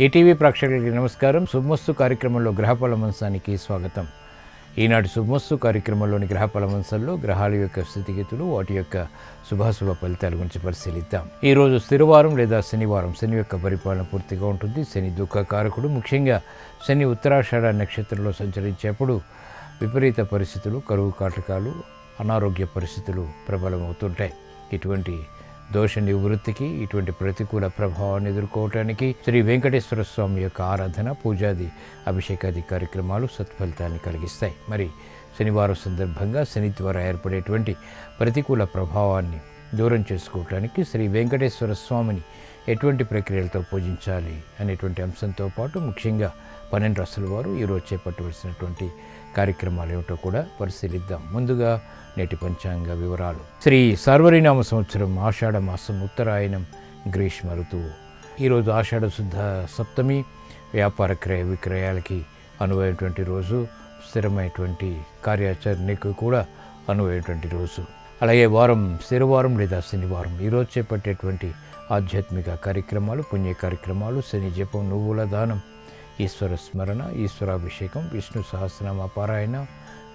ETV ప్రేక్షకులకి నమస్కారం. శుభమస్తు కార్యక్రమంలో గ్రహఫల మంచానికి స్వాగతం. ఈనాటి శుభమస్తు కార్యక్రమంలోని గ్రహఫల మంచంలో గ్రహాల యొక్క స్థితిగతులు, వాటి యొక్క శుభాశుభ ఫలితాల గురించి పరిశీలిద్దాం. ఈరోజు స్థిరవారం లేదా శనివారం. శని యొక్క పరిపాలన పూర్తిగా ఉంటుంది. శని దుఃఖకారకుడు. ముఖ్యంగా శని ఉత్తరాషాఢ నక్షత్రంలో సంచరించేప్పుడు విపరీత పరిస్థితులు, కరువు కాటకాలు, అనారోగ్య పరిస్థితులు ప్రబలమవుతుంటాయి. ఇటువంటి దోష నివృత్తికి, ఇటువంటి ప్రతికూల ప్రభావాన్ని ఎదుర్కోవటానికి శ్రీ వెంకటేశ్వర స్వామి యొక్క ఆరాధన, పూజాది, అభిషేకాది కార్యక్రమాలు సత్ఫలితాన్ని కలిగిస్తాయి. మరి శనివారం సందర్భంగా శని ద్వారా ఏర్పడేటువంటి ప్రతికూల ప్రభావాన్ని దూరం చేసుకోవటానికి శ్రీ వెంకటేశ్వర స్వామిని ఎటువంటి ప్రక్రియలతో పూజించాలి అనేటువంటి అంశంతో పాటు ముఖ్యంగా 12 రాసుల వారు ఈరోజు చేపట్టవలసినటువంటి కార్యక్రమాలు ఏమిటో కూడా పరిశీలిద్దాం. ముందుగా నేటి పంచాంగ వివరాలు. శ్రీ సార్వరీనామ సంవత్సరం ఆషాఢ మాసం, ఉత్తరాయణం, గ్రీష్మ ఋతువు. ఈరోజు ఆషాఢ శుద్ధ సప్తమి. వ్యాపార క్రయ విక్రయాలకి అనువైనటువంటి రోజు. స్థిరమైనటువంటి కార్యాచరణకు కూడా అనువైనటువంటి రోజు. అలాగే వారం స్థిరవారం లేదా శనివారం. ఈరోజు చేపట్టేటువంటి ఆధ్యాత్మిక కార్యక్రమాలు, పుణ్య కార్యక్రమాలు, శని జపం, నువ్వుల దానం, ఈశ్వర స్మరణ, ఈశ్వరాభిషేకం, విష్ణు సహస్రనామ పారాయణ,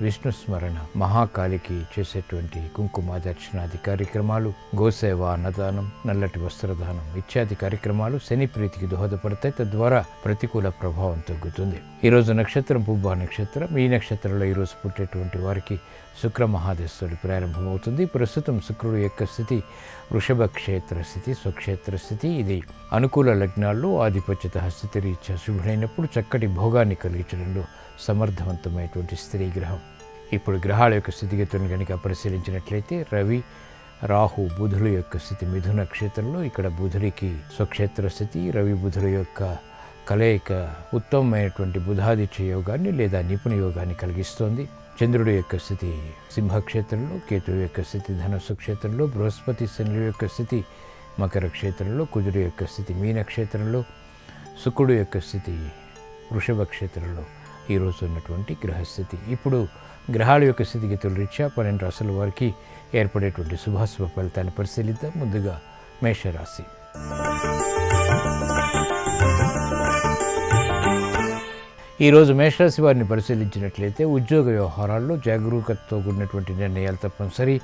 విష్ణు స్మరణ, మహాకాళికి చేసేటువంటి కుంకుమాదర్శనాది కార్యక్రమాలు, గోసేవ, అన్నదానం, నల్లటి వస్త్రదానం ఇత్యాది కార్యక్రమాలు శని ప్రీతికి దోహదపడతాయి. తద్వారా ప్రతికూల ప్రభావం తగ్గుతుంది. ఈరోజు నక్షత్రం పుబ్బా నక్షత్రం. ఈ నక్షత్రంలో ఈరోజు పుట్టేటువంటి వారికి శుక్ర మహాదశుడు ప్రారంభమవుతుంది. ప్రస్తుతం శుక్రుడు యొక్క స్థితి వృషభ క్షేత్ర స్థితి, స్వక్షేత్ర స్థితి. ఇది అనుకూల లగ్నాల్లో ఆధిపత్యత స్థితి రీత్యా శుభుడైనప్పుడు చక్కటి భోగాన్ని కలిగించడంలో సమర్థవంతమైనటువంటి స్త్రీ గ్రహం. ఇప్పుడు గ్రహాల యొక్క స్థితిగతులను కనుక పరిశీలించినట్లయితే రవి, రాహు, బుధుల యొక్క స్థితి మిథున క్షేత్రంలో. ఇక్కడ బుధుడికి స్వక్షేత్ర స్థితి, రవి బుధుల యొక్క కలయిక ఉత్తమమైనటువంటి బుధాదిత్య యోగాన్ని లేదా నిపుణ యోగాన్ని కలిగిస్తోంది. చంద్రుడి యొక్క స్థితి సింహక్షేత్రంలో, కేతువు యొక్క స్థితి ధనుస్సు క్షేత్రంలో, బృహస్పతి శనుల యొక్క స్థితి మకర క్షేత్రంలో, కుజుడు యొక్క స్థితి మీన క్షేత్రంలో, శుక్రుడు యొక్క స్థితి వృషభ క్షేత్రంలో ఈరోజు ఉన్నటువంటి గ్రహస్థితి. ఇప్పుడు గ్రహాల యొక్క స్థితిగతుల రీత్యా 12 రాశుల వారికి ఏర్పడేటువంటి శుభాశుభ ఫలితాన్ని పరిశీలిద్దాం. ముందుగా మేషరాశి. ఈరోజు మేషరాశి వారిని పరిశీలించినట్లయితే ఉద్యోగ వ్యవహారాల్లో జాగరూకతతో కూడినటువంటి నిర్ణయాలు తప్పనిసరి.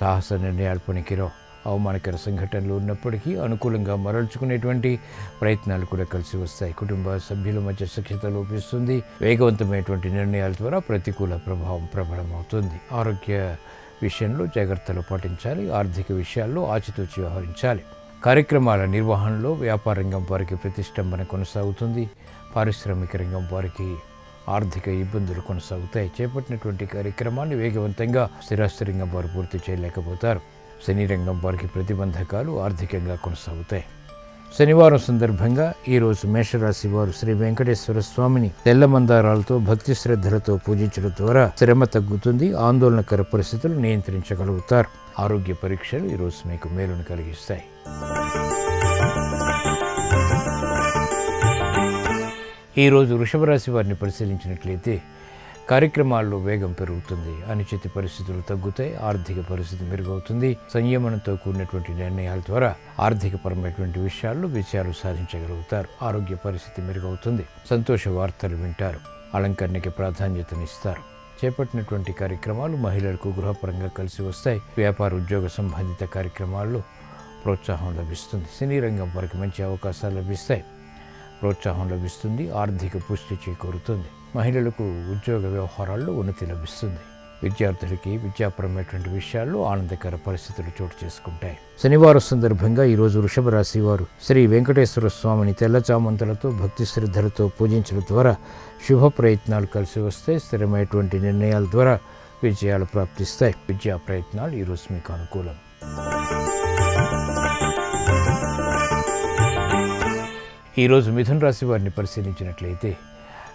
సాహస నిర్ణయాలు పనికిరావు. అవమానకర సంఘటనలు ఉన్నప్పటికీ అనుకూలంగా మరల్చుకునేటువంటి ప్రయత్నాలు కూడా కలిసి వస్తాయి. కుటుంబ సభ్యుల మధ్య సఖ్యత లోపిస్తుంది. వేగవంతమైనటువంటి నిర్ణయాల ద్వారా ప్రతికూల ప్రభావం ప్రబలమవుతుంది. ఆరోగ్య విషయంలో జాగ్రత్తలు పాటించాలి. ఆర్థిక విషయాల్లో ఆచితూచి వ్యవహరించాలి. కార్యక్రమాల నిర్వహణలో వ్యాపార రంగం వారికి ప్రతిష్టంభన కొనసాగుతుంది. పారిశ్రామిక రంగం వారికి ఆర్థిక ఇబ్బందులు కొనసాగుతాయి. చేపట్టినటువంటి కార్యక్రమాన్ని వేగవంతంగా స్థిరాస్తి రంగం వారు పూర్తి చేయలేకపోతారు. శని రంగం వారికి ప్రతిబంధకాలు ఆర్థికంగా కొనసాగుతాయి. శనివారం సందర్భంగా ఈరోజు మేషరాశి వారు శ్రీ వెంకటేశ్వర స్వామిని తెల్ల మందారాలతో భక్తి శ్రద్ధలతో పూజించడం ద్వారా శ్రమ తగ్గుతుంది. ఆందోళనకర పరిస్థితులు నియంత్రించగలుగుతారు. ఆరోగ్య పరీక్షలు ఈరోజు మీకు మేలును కలిగిస్తాయి. ఈరోజు వృషభ రాశి వారిని పరిశీలించినట్లయితే కార్యక్రమాల్లో వేగం పెరుగుతుంది. అనిశ్చిత పరిస్థితులు తగ్గుతాయి. ఆర్థిక పరిస్థితి మెరుగవుతుంది. సంయమనంతో కూడినటువంటి నిర్ణయాల ద్వారా ఆర్థికపరమైనటువంటి విషయాల్లో విజయాలు సాధించగలుగుతారు. ఆరోగ్య పరిస్థితి మెరుగవుతుంది. సంతోష వార్తలు వింటారు. అలంకరణకి ప్రాధాన్యతనిస్తారు. చేపట్టినటువంటి కార్యక్రమాలు మహిళలకు గృహపరంగా కలిసి వస్తాయి. వ్యాపార ఉద్యోగ సంబంధిత కార్యక్రమాల్లో ప్రోత్సాహం లభిస్తుంది. సినీ రంగం వారికి మంచి అవకాశాలు లభిస్తాయి. ప్రోత్సాహం లభిస్తుంది. ఆర్థిక పుష్టి చేకూరుతుంది. మహిళలకు ఉద్యోగ వ్యవహారాల్లో ఉన్నతి లభిస్తుంది. విద్యార్థులకి విద్యాపరమైనటువంటి విషయాల్లో ఆనందకర పరిస్థితులు చోటు చేసుకుంటాయి. శనివారం సందర్భంగా ఈరోజు వృషభ రాశి వారు శ్రీ వెంకటేశ్వర స్వామిని తెల్లచామంతులతో భక్తి శ్రద్ధలతో పూజించడం ద్వారా శుభ ప్రయత్నాలు కలిసి వస్తాయి. స్థిరమైనటువంటి నిర్ణయాల ద్వారా విజయాలు ప్రాప్తిస్తాయి. విద్యా ప్రయత్నాలు ఈరోజు మీకు అనుకూలం. ఈరోజు మిథున రాశి వారిని పరిశీలించినట్లయితే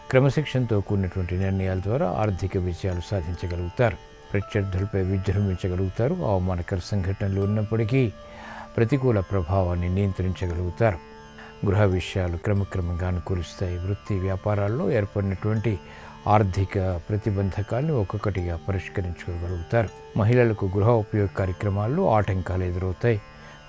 క్రమశిక్షణతో కూడినటువంటి నిర్ణయాల ద్వారా ఆర్థిక విజయాలు సాధించగలుగుతారు. ప్రత్యర్థులపై విజృంభించగలుగుతారు. అవమానకర సంఘటనలు ఉన్నప్పటికీ ప్రతికూల ప్రభావాన్ని నియంత్రించగలుగుతారు. గృహ విషయాలు క్రమక్రమంగా అనుకూలిస్తాయి. వృత్తి వ్యాపారాల్లో ఏర్పడినటువంటి ఆర్థిక ప్రతిబంధకాలను ఒక్కొక్కటిగా పరిష్కరించుకోగలుగుతారు. మహిళలకు గృహ ఉపయోగ కార్యక్రమాల్లో ఆటంకాలు ఎదురవుతాయి.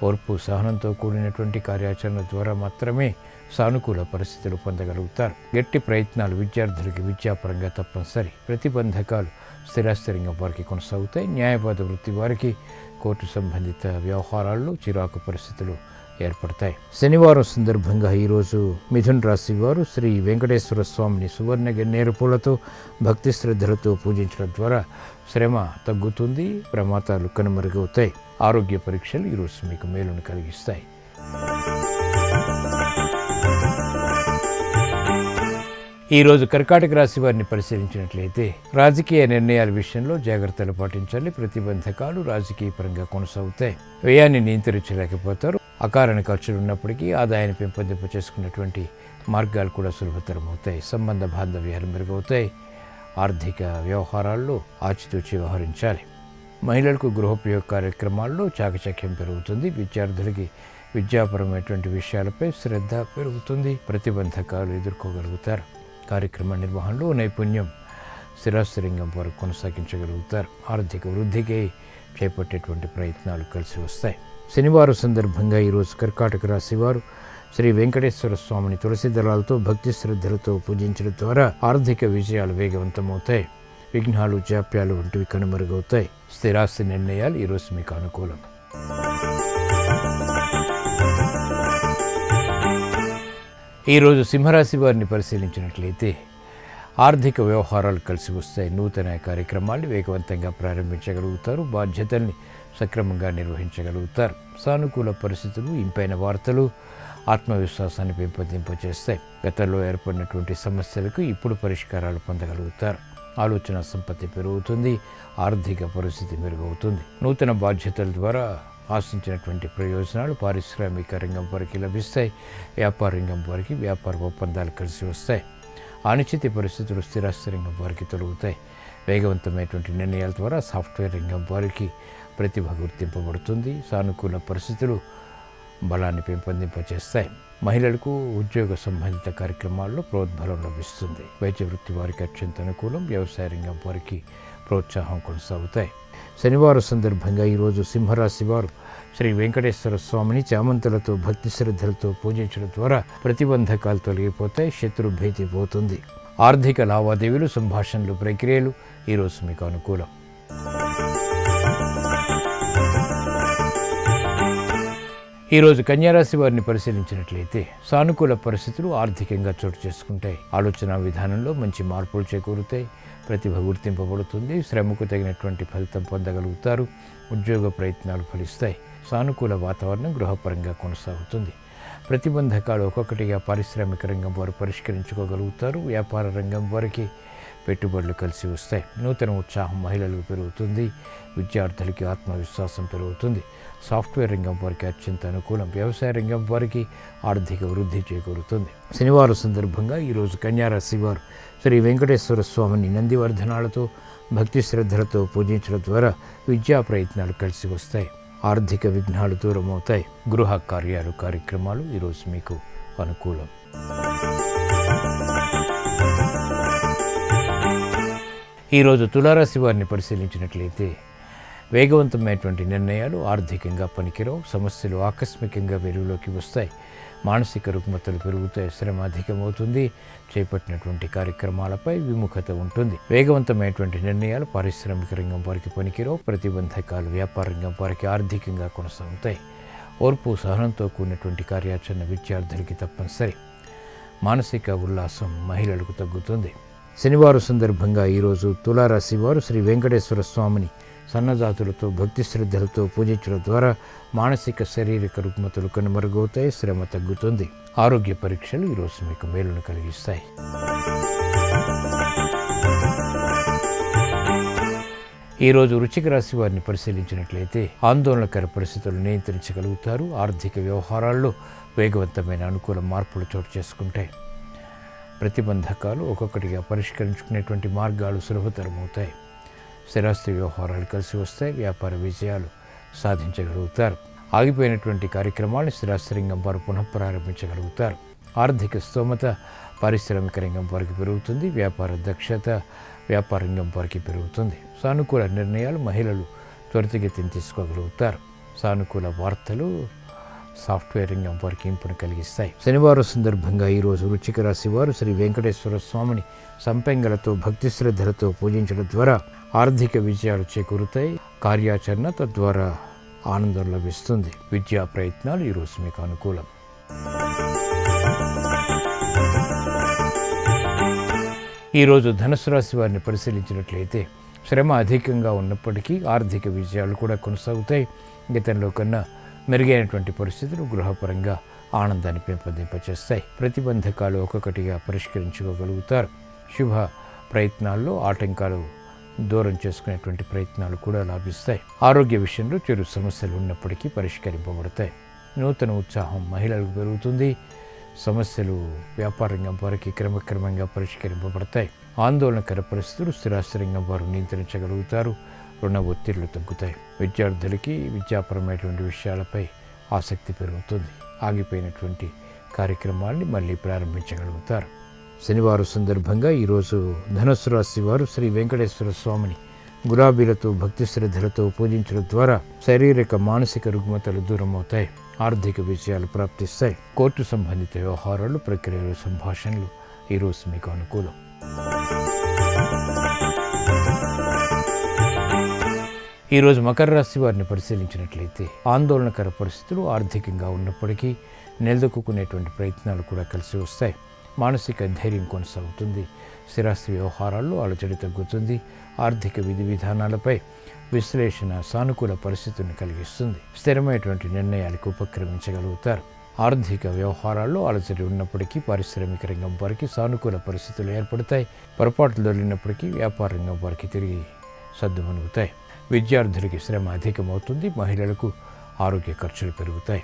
ఓర్పు సహనంతో కూడినటువంటి కార్యాచరణ ద్వారా మాత్రమే సానుకూల పరిస్థితులు పొందగలుగుతారు. గట్టి ప్రయత్నాలు విద్యార్థులకి విద్యాపరంగా తప్పనిసరి. ప్రతిబంధకాలు స్థిరాస్తి రంగం వారికి కొనసాగుతాయి. న్యాయవాద వృత్తి వారికి కోర్టు సంబంధిత వ్యవహారాల్లో చిరాకు పరిస్థితులు ఏర్పడతాయి. శనివారం సందర్భంగా ఈరోజు మిథున రాశి వారు శ్రీ వెంకటేశ్వర స్వామిని సువర్ణ గన్నేరు పూలతో భక్తి శ్రద్ధలతో పూజించడం ద్వారా శ్రమ తగ్గుతుంది, ప్రమాదాలు కనుమరుగవుతాయి. ఆరోగ్య పరీక్షలు ఈరోజు మీకు మేలును కలిగిస్తాయి. ఈరోజు కర్కాటక రాశి వారిని పరిశీలించినట్లయితే రాజకీయ నిర్ణయాల విషయంలో జాగ్రత్తలు పాటించాలి. ప్రతిబంధకాలు రాజకీయ పరంగా కొనసాగుతాయి. వ్యయాన్ని నియంత్రించలేకపోతారు. అకారణ ఖర్చులు ఉన్నప్పటికీ ఆదాయాన్ని పెంపొందింప చేసుకున్నటువంటి మార్గాలు కూడా సులభతరం అవుతాయి. సంబంధ బాంధవ్యాలు మెరుగవుతాయి. ఆర్థిక వ్యవహారాల్లో ఆచితూచి వ్యవహరించాలి. మహిళలకు గృహోపయోగ కార్యక్రమాల్లో చాకచక్యం పెరుగుతుంది. విద్యార్థులకి విద్యాపరమైనటువంటి విషయాలపై శ్రద్ధ పెరుగుతుంది. ప్రతిబంధకాలు ఎదుర్కోగలుగుతారు. కార్యక్రమ నిర్వహణలో నైపుణ్యం స్థిరాస్తి రంగం వరకు కొనసాగించగలుగుతారు. ఆర్థిక వృద్ధికి చేపట్టేటువంటి ప్రయత్నాలు కలిసి వస్తాయి. శనివారం సందర్భంగా ఈరోజు కర్కాటక రాశి వారు శ్రీ వెంకటేశ్వర స్వామిని తులసి దళాలతో భక్తి శ్రద్ధలతో పూజించడం ద్వారా ఆర్థిక విజయాలు వేగవంతమవుతాయి. విఘ్నాలు, జాప్యాలు వంటివి కనుమరుగవుతాయి. స్థిరాస్తి నిర్ణయాలు ఈరోజు మీకు అనుకూలం. ఈరోజు సింహరాశి వారిని పరిశీలించినట్లయితే ఆర్థిక వ్యవహారాలు కలిసి వస్తాయి. నూతన కార్యక్రమాలు వేగవంతంగా ప్రారంభించగలుగుతారు. బాధ్యతల్ని సక్రమంగా నిర్వహించగలుగుతారు. సానుకూల పరిస్థితులు, ఇంపైన వార్తలు ఆత్మవిశ్వాసాన్ని పెంపొందింపచేస్తాయి. గతంలో ఏర్పడినటువంటి సమస్యలకు ఇప్పుడు పరిష్కారాలు పొందగలుగుతారు. ఆలోచన సంపత్తి పెరుగుతుంది. ఆర్థిక పరిస్థితి మెరుగవుతుంది. నూతన బాధ్యతల ద్వారా ఆశించినటువంటి ప్రయోజనాలు పారిశ్రామిక రంగం వారికి లభిస్తాయి. వ్యాపార రంగం వారికి వ్యాపార ఒప్పందాలు కలిసి వస్తాయి. అనిశ్చిత పరిస్థితులు స్థిరాస్తి రంగం వారికి తొలగుతాయి. వేగవంతమైనటువంటి నిర్ణయాల ద్వారా సాఫ్ట్వేర్ రంగం వారికి ప్రతిభ గుర్తింపబడుతుంది. సానుకూల పరిస్థితులు బలాన్ని పెంపొందింపచేస్తాయి. మహిళలకు ఉద్యోగ సంబంధిత కార్యక్రమాల్లో ప్రోద్బలం లభిస్తుంది. వైద్య వృత్తి వారికి అత్యంత అనుకూలం. వ్యవసాయ రంగం వారికి ప్రోత్సాహం కొనసాగుతాయి. శనివారం సందర్భంగా ఈరోజు సింహరాశి వారు శ్రీ వెంకటేశ్వర స్వామిని చామంతులతో భక్తి శ్రద్ధలతో పూజించడం ద్వారా ప్రతిబంధకాలు తొలగిపోతాయి. శత్రు భీతి పోతుంది. ఆర్థిక లావాదేవీలు, సంభాషణలు, ప్రక్రియలు ఈరోజు మీకు అనుకూలం. ఈరోజు కన్యారాశి వారిని పరిశీలించినట్లయితే సానుకూల పరిస్థితులు ఆర్థికంగా చోటు చేసుకుంటాయి. ఆలోచన విధానంలో మంచి మార్పులు చేకూరుతాయి. ప్రతిభ గుర్తింపబడుతుంది. శ్రమకు తగినటువంటి ఫలితం పొందగలుగుతారు. ఉద్యోగ ప్రయత్నాలు ఫలిస్తాయి. సానుకూల వాతావరణం గృహపరంగా కొనసాగుతుంది. ప్రతిబంధకాలు ఒక్కొక్కటిగా పారిశ్రామిక రంగం వారు పరిష్కరించుకోగలుగుతారు. వ్యాపార రంగం వారికి పెట్టుబడులు కలిసి వస్తాయి. నూతన ఉత్సాహం మహిళలకు పెరుగుతుంది. విద్యార్థులకి ఆత్మవిశ్వాసం పెరుగుతుంది. సాఫ్ట్వేర్ రంగం వారికి అత్యంత అనుకూలం. వ్యవసాయ రంగం వారికి ఆర్థిక వృద్ధి చేకూరుతుంది. శనివారం సందర్భంగా ఈరోజు కన్యారాశి వారు శ్రీ వెంకటేశ్వర స్వామిని నందివర్ధనాలతో భక్తి శ్రద్ధలతో పూజించడం ద్వారా విద్యా ప్రయత్నాలు కలిసి వస్తాయి. ఆర్థిక విఘ్నాలు దూరం అవుతాయి. గృహ కార్యాలు, కార్యక్రమాలు ఈరోజు మీకు అనుకూలం. ఈరోజు తులారాశి వారిని పరిశీలించినట్లయితే వేగవంతమైనటువంటి నిర్ణయాలు ఆర్థికంగా పనికిరావు. సమస్యలు ఆకస్మికంగా వెలుగులోకి వస్తాయి. మానసిక రుగ్మతలు పెరుగుతాయి. శ్రమ అధికమవుతుంది. చేపట్టినటువంటి కార్యక్రమాలపై విముఖత ఉంటుంది. వేగవంతమైనటువంటి నిర్ణయాలు పారిశ్రామిక రంగం వారికి పనికిరావు. ప్రతిబంధకాలు వ్యాపార రంగం వారికి ఆర్థికంగా కొనసాగుతాయి. ఓర్పు, సహనంతో కూడినటువంటి కార్యాచరణ విద్యార్థులకి తప్పనిసరి. మానసిక ఉల్లాసం మహిళలకు తగ్గుతుంది. శనివారం సందర్భంగా ఈరోజు తులారాశి వారు శ్రీ వెంకటేశ్వర స్వామిని సన్నజాతులతో భక్తి శ్రద్ధలతో పూజించడం ద్వారా మానసిక, శారీరక రుగ్మతలు కనుమరుగవుతాయి. శ్రమ తగ్గుతుంది. ఆరోగ్య పరీక్షలు ఈరోజు మీకు మేలును కలిగిస్తాయి. ఈరోజు వృశ్చిక రాశి వారిని పరిశీలించినట్లయితే ఆందోళనకర పరిస్థితులు నియంత్రించగలుగుతారు. ఆర్థిక వ్యవహారాల్లో వేగవంతమైన అనుకూల మార్పులు చోటు చేసుకుంటాయి. ప్రతిబంధకాలు ఒక్కొక్కటిగా పరిష్కరించుకునేటువంటి మార్గాలు సులభతరమవుతాయి. స్థిరాస్తి వ్యవహారాలు కలిసి వస్తాయి. వ్యాపార విజయాలు సాధించగలుగుతారు. ఆగిపోయినటువంటి కార్యక్రమాలను స్థిరాస్తి రంగం వారు పునఃప్రారంభించగలుగుతారు. ఆర్థిక స్తోమత పారిశ్రామిక రంగం వారికి పెరుగుతుంది. వ్యాపార దక్షత వ్యాపార రంగం వారికి పెరుగుతుంది. సానుకూల నిర్ణయాలు మహిళలు త్వరితగతిని తీసుకోగలుగుతారు. సానుకూల వార్తలు సాఫ్ట్వేర్ రంగం వారికి ఇంపును కలిగిస్తాయి. శనివారం సందర్భంగా ఈరోజు వృశ్చిక రాశి వారు శ్రీ వెంకటేశ్వర స్వామిని సంపెంగలతో భక్తి శ్రద్ధలతో పూజించడం ద్వారా ఆర్థిక విజయాలు చేకూరుతాయి. కార్యాచరణ తద్వారా ఆనందం లభిస్తుంది. విద్యా ప్రయత్నాలు ఈరోజు మీకు అనుకూలం. ఈరోజు ధనుసు రాశి వారిని పరిశీలించినట్లయితే శ్రమ అధికంగా ఉన్నప్పటికీ ఆర్థిక విజయాలు కూడా కొనసాగుతాయి. గతంలో కన్నా మెరుగైనటువంటి పరిస్థితులు గృహపరంగా ఆనందాన్ని పెంపొందింపచేస్తాయి. ప్రతిబంధకాలు ఒక్కొక్కటిగా పరిష్కరించుకోగలుగుతారు. శుభ ప్రయత్నాల్లో ఆటంకాలు దూరం చేసుకునేటువంటి ప్రయత్నాలు కూడా లాభిస్తాయి. ఆరోగ్య విషయంలో చెడు సమస్యలు ఉన్నప్పటికీ పరిష్కరింపబడతాయి. నూతన ఉత్సాహం మహిళలకు పెరుగుతుంది. సమస్యలు వ్యాపార రంగం వారికి క్రమక్రమంగా పరిష్కరింపబడతాయి. ఆందోళనకర పరిస్థితులు స్థిరాస్తి రంగం వారు నియంత్రించగలుగుతారు. రుణ ఒత్తిళ్లు తగ్గుతాయి. విద్యార్థులకి విద్యాపరమైనటువంటి విషయాలపై ఆసక్తి పెరుగుతుంది. ఆగిపోయినటువంటి కార్యక్రమాల్ని మళ్ళీ ప్రారంభించగలుగుతారు. శనివారం సందర్భంగా ఈరోజు ధనుస్సు రాశి వారు శ్రీ వెంకటేశ్వర స్వామిని గులాబీలతో భక్తి శ్రద్ధలతో పూజించడం ద్వారా శారీరక మానసిక రుగ్మతలు దూరం అవుతాయి. ఆర్థిక విజయాలు ప్రాప్తిస్తాయి. కోర్టు సంబంధిత వ్యవహారాలు, ప్రక్రియలు, సంభాషణలు ఈరోజు మీకు అనుకూలం. ఈరోజు మకర రాశి వారిని పరిశీలించినట్లయితే ఆందోళనకర పరిస్థితులు ఆర్థికంగా ఉన్నప్పటికీ నిలదొక్కునేటువంటి ప్రయత్నాలు కూడా కలిసి వస్తాయి. మానసిక ధైర్యం కొనసాగుతుంది. స్థిరాస్తి వ్యవహారాల్లో అలజడి తగ్గుతుంది. ఆర్థిక విధి విధానాలపై విశ్లేషణ సానుకూల పరిస్థితులను కలిగిస్తుంది. స్థిరమైనటువంటి నిర్ణయాలకు ఉపక్రమించగలుగుతారు. ఆర్థిక వ్యవహారాల్లో అలజడి ఉన్నప్పటికీ పారిశ్రామిక రంగం వారికి సానుకూల పరిస్థితులు ఏర్పడతాయి. పొరపాట్లు దొరికినప్పటికీ వ్యాపార రంగం వారికి తిరిగి సద్దుమణుగుతాయి. విద్యార్థులకి శ్రమ అధికమవుతుంది. మహిళలకు ఆరోగ్య ఖర్చులు పెరుగుతాయి.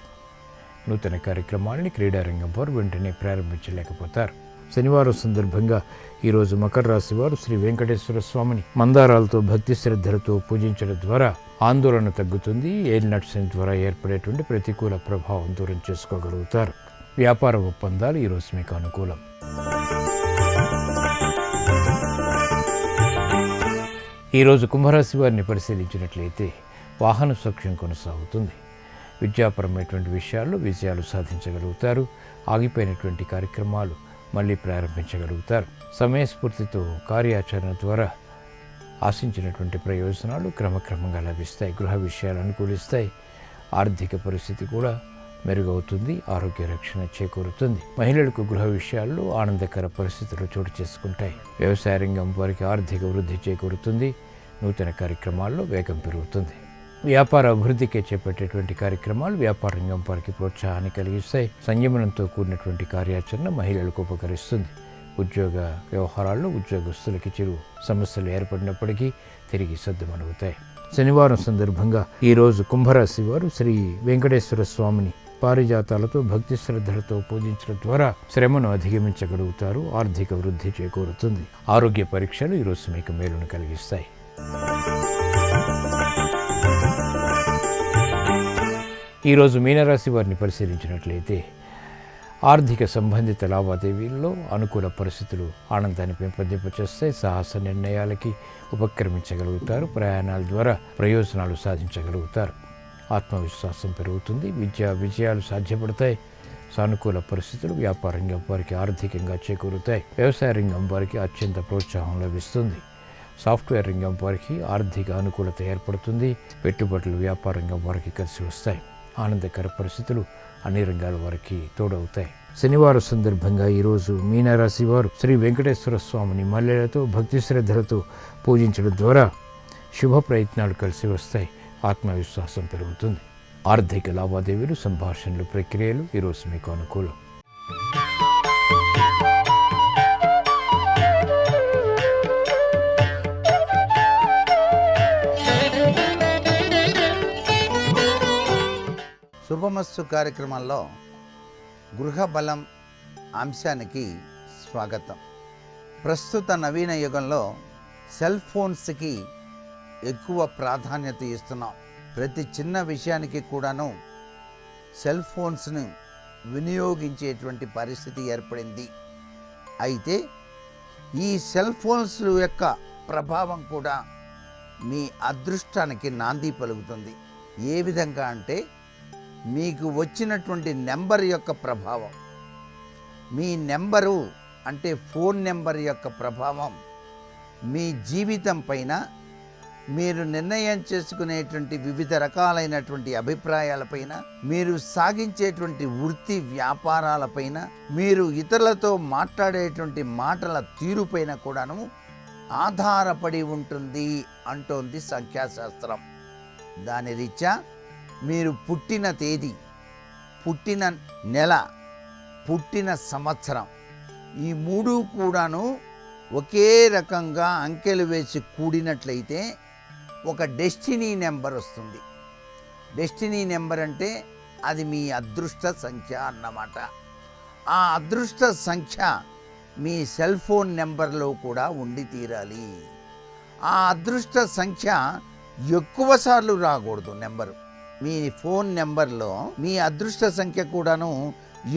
నూతన కార్యక్రమాలని క్రీడారంగం వారు వెంటనే ప్రారంభించలేకపోతారు. శనివారం సందర్భంగా ఈరోజు మకర రాశి వారు శ్రీ వెంకటేశ్వర స్వామిని మందారాలతో భక్తి శ్రద్ధలతో పూజించడం ద్వారా ఆందోళన తగ్గుతుంది. ఏలినాటి శని ద్వారా ఏర్పడేటువంటి ప్రతికూల ప్రభావం దూరం చేసుకోగలుగుతారు. వ్యాపార ఒప్పందాలు ఈరోజు మీకు అనుకూలం. ఈరోజు కుంభరాశి వారిని పరిశీలించినట్లయితే వాహన సౌఖ్యం కొనసాగుతుంది. విద్యాపరమైనటువంటి విషయాల్లో విజయాలు సాధించగలుగుతారు. ఆగిపోయినటువంటి కార్యక్రమాలు మళ్ళీ ప్రారంభించగలుగుతారు. సమయస్ఫూర్తితో కార్యాచరణ ద్వారా ఆశించినటువంటి ప్రయోజనాలు క్రమక్రమంగా లభిస్తాయి. గృహ విషయాలు అనుకూలిస్తాయి. ఆర్థిక పరిస్థితి కూడా మెరుగవుతుంది. ఆరోగ్య రక్షణ చేకూరుతుంది. మహిళలకు గృహ విషయాల్లో ఆనందకర పరిస్థితులు చోటు చేసుకుంటాయి. వ్యవసాయ రంగం వారికి ఆర్థిక వృద్ధి చేకూరుతుంది. నూతన కార్యక్రమాల్లో వేగం పెరుగుతుంది. వ్యాపార అభివృద్ధికే చేపట్టేటువంటి కార్యక్రమాలు వ్యాపార రంగం వారికి ప్రోత్సాహాన్ని కలిగిస్తాయి. సంయమనంతో కూడినటువంటి కార్యాచరణ మహిళలకు ఉపకరిస్తుంది. ఉద్యోగ వ్యవహారాల్లో ఉద్యోగస్తులకి చిరు సమస్యలు ఏర్పడినప్పటికీ తిరిగి సద్దుమణుగుతాయి. శనివారం సందర్భంగా ఈరోజు కుంభరాశి వారు శ్రీ వెంకటేశ్వర స్వామిని పారిజాతాలతో భక్తి శ్రద్ధలతో పూజించడం ద్వారా శ్రమను అధిగమించగలుగుతారు. ఆర్థిక వృద్ధి చేకూరుతుంది. ఆరోగ్య పరీక్షలు ఈరోజు మీకు మేలును కలిగిస్తాయి. ఈరోజు మీనరాశి వారిని పరిశీలించినట్లయితే ఆర్థిక సంబంధిత లావాదేవీల్లో అనుకూల పరిస్థితులు ఆనందాన్ని పెంపొందింపచేస్తాయి. సాహస నిర్ణయాలకి ఉపక్రమించగలుగుతారు. ప్రయాణాల ద్వారా ప్రయోజనాలు సాధించగలుగుతారు. ఆత్మవిశ్వాసం పెరుగుతుంది. విజయాలు సాధ్యపడతాయి. సానుకూల పరిస్థితులు వ్యాపార రంగం వారికి ఆర్థికంగా చేకూరుతాయి. వ్యవసాయ రంగం వారికి అత్యంత ప్రోత్సాహం లభిస్తుంది. సాఫ్ట్వేర్ రంగం వారికి ఆర్థిక అనుకూలత ఏర్పడుతుంది. పెట్టుబడులు వ్యాపార రంగం వారికి కలిసి వస్తాయి. ఆనందకర పరిస్థితులు అన్ని రంగాల వారికి తోడవుతాయి. శనివారం సందర్భంగా ఈరోజు మీనరాశి వారు శ్రీ వెంకటేశ్వర స్వామిని మల్లెలతో భక్తి శ్రద్ధలతో పూజించడం ద్వారా శుభ ప్రయత్నాలు కలిసి వస్తాయి. ఆత్మవిశ్వాసం పెరుగుతుంది. ఆర్థిక లావాదేవీలు, సంభాషణలు, ప్రక్రియలు ఈరోజు మీకు అనుకూలం. శుభమస్తు కార్యక్రమంలో గృహ బలం అంశానికి స్వాగతం. ప్రస్తుత నవీన యుగంలో సెల్ ఫోన్స్కి ఎక్కువ ప్రాధాన్యత ఇస్తున్నాం. ప్రతి చిన్న విషయానికి కూడాను సెల్ ఫోన్స్ను వినియోగించేటువంటి పరిస్థితి ఏర్పడింది. అయితే ఈ సెల్ ఫోన్స్ యొక్క ప్రభావం కూడా మీ అదృష్టానికి నాంది పలుకుతుంది. ఏ విధంగా అంటే మీకు వచ్చినటువంటి నెంబర్ యొక్క ప్రభావం, మీ నెంబరు అంటే ఫోన్ నెంబర్ యొక్క ప్రభావం మీ జీవితం పైన, మీరు నిర్ణయం చేసుకునేటువంటి వివిధ రకాలైనటువంటి అభిప్రాయాలపైన, మీరు సాగించేటువంటి వృత్తి వ్యాపారాలపైన, మీరు ఇతరులతో మాట్లాడేటువంటి మాటల తీరుపైన కూడాను ఆధారపడి ఉంటుంది అంటోంది సంఖ్యాశాస్త్రం. దాని రీత్యా మీరు పుట్టిన తేదీ, పుట్టిన నెల, పుట్టిన సంవత్సరం ఈ మూడు కూడాను ఒకే రకంగా అంకెలు వేసి కూడినట్లయితే ఒక డెస్టినీ నెంబర్ వస్తుంది. డెస్టినీ నెంబర్ అంటే అది మీ అదృష్ట సంఖ్య అన్నమాట. ఆ అదృష్ట సంఖ్య మీ సెల్ ఫోన్ నెంబర్లో కూడా ఉండి తీరాలి. ఆ అదృష్ట సంఖ్య ఎక్కువ సార్లు రాకూడదు. నెంబరు మీ ఫోన్ నెంబర్లో మీ అదృష్ట సంఖ్య కూడాను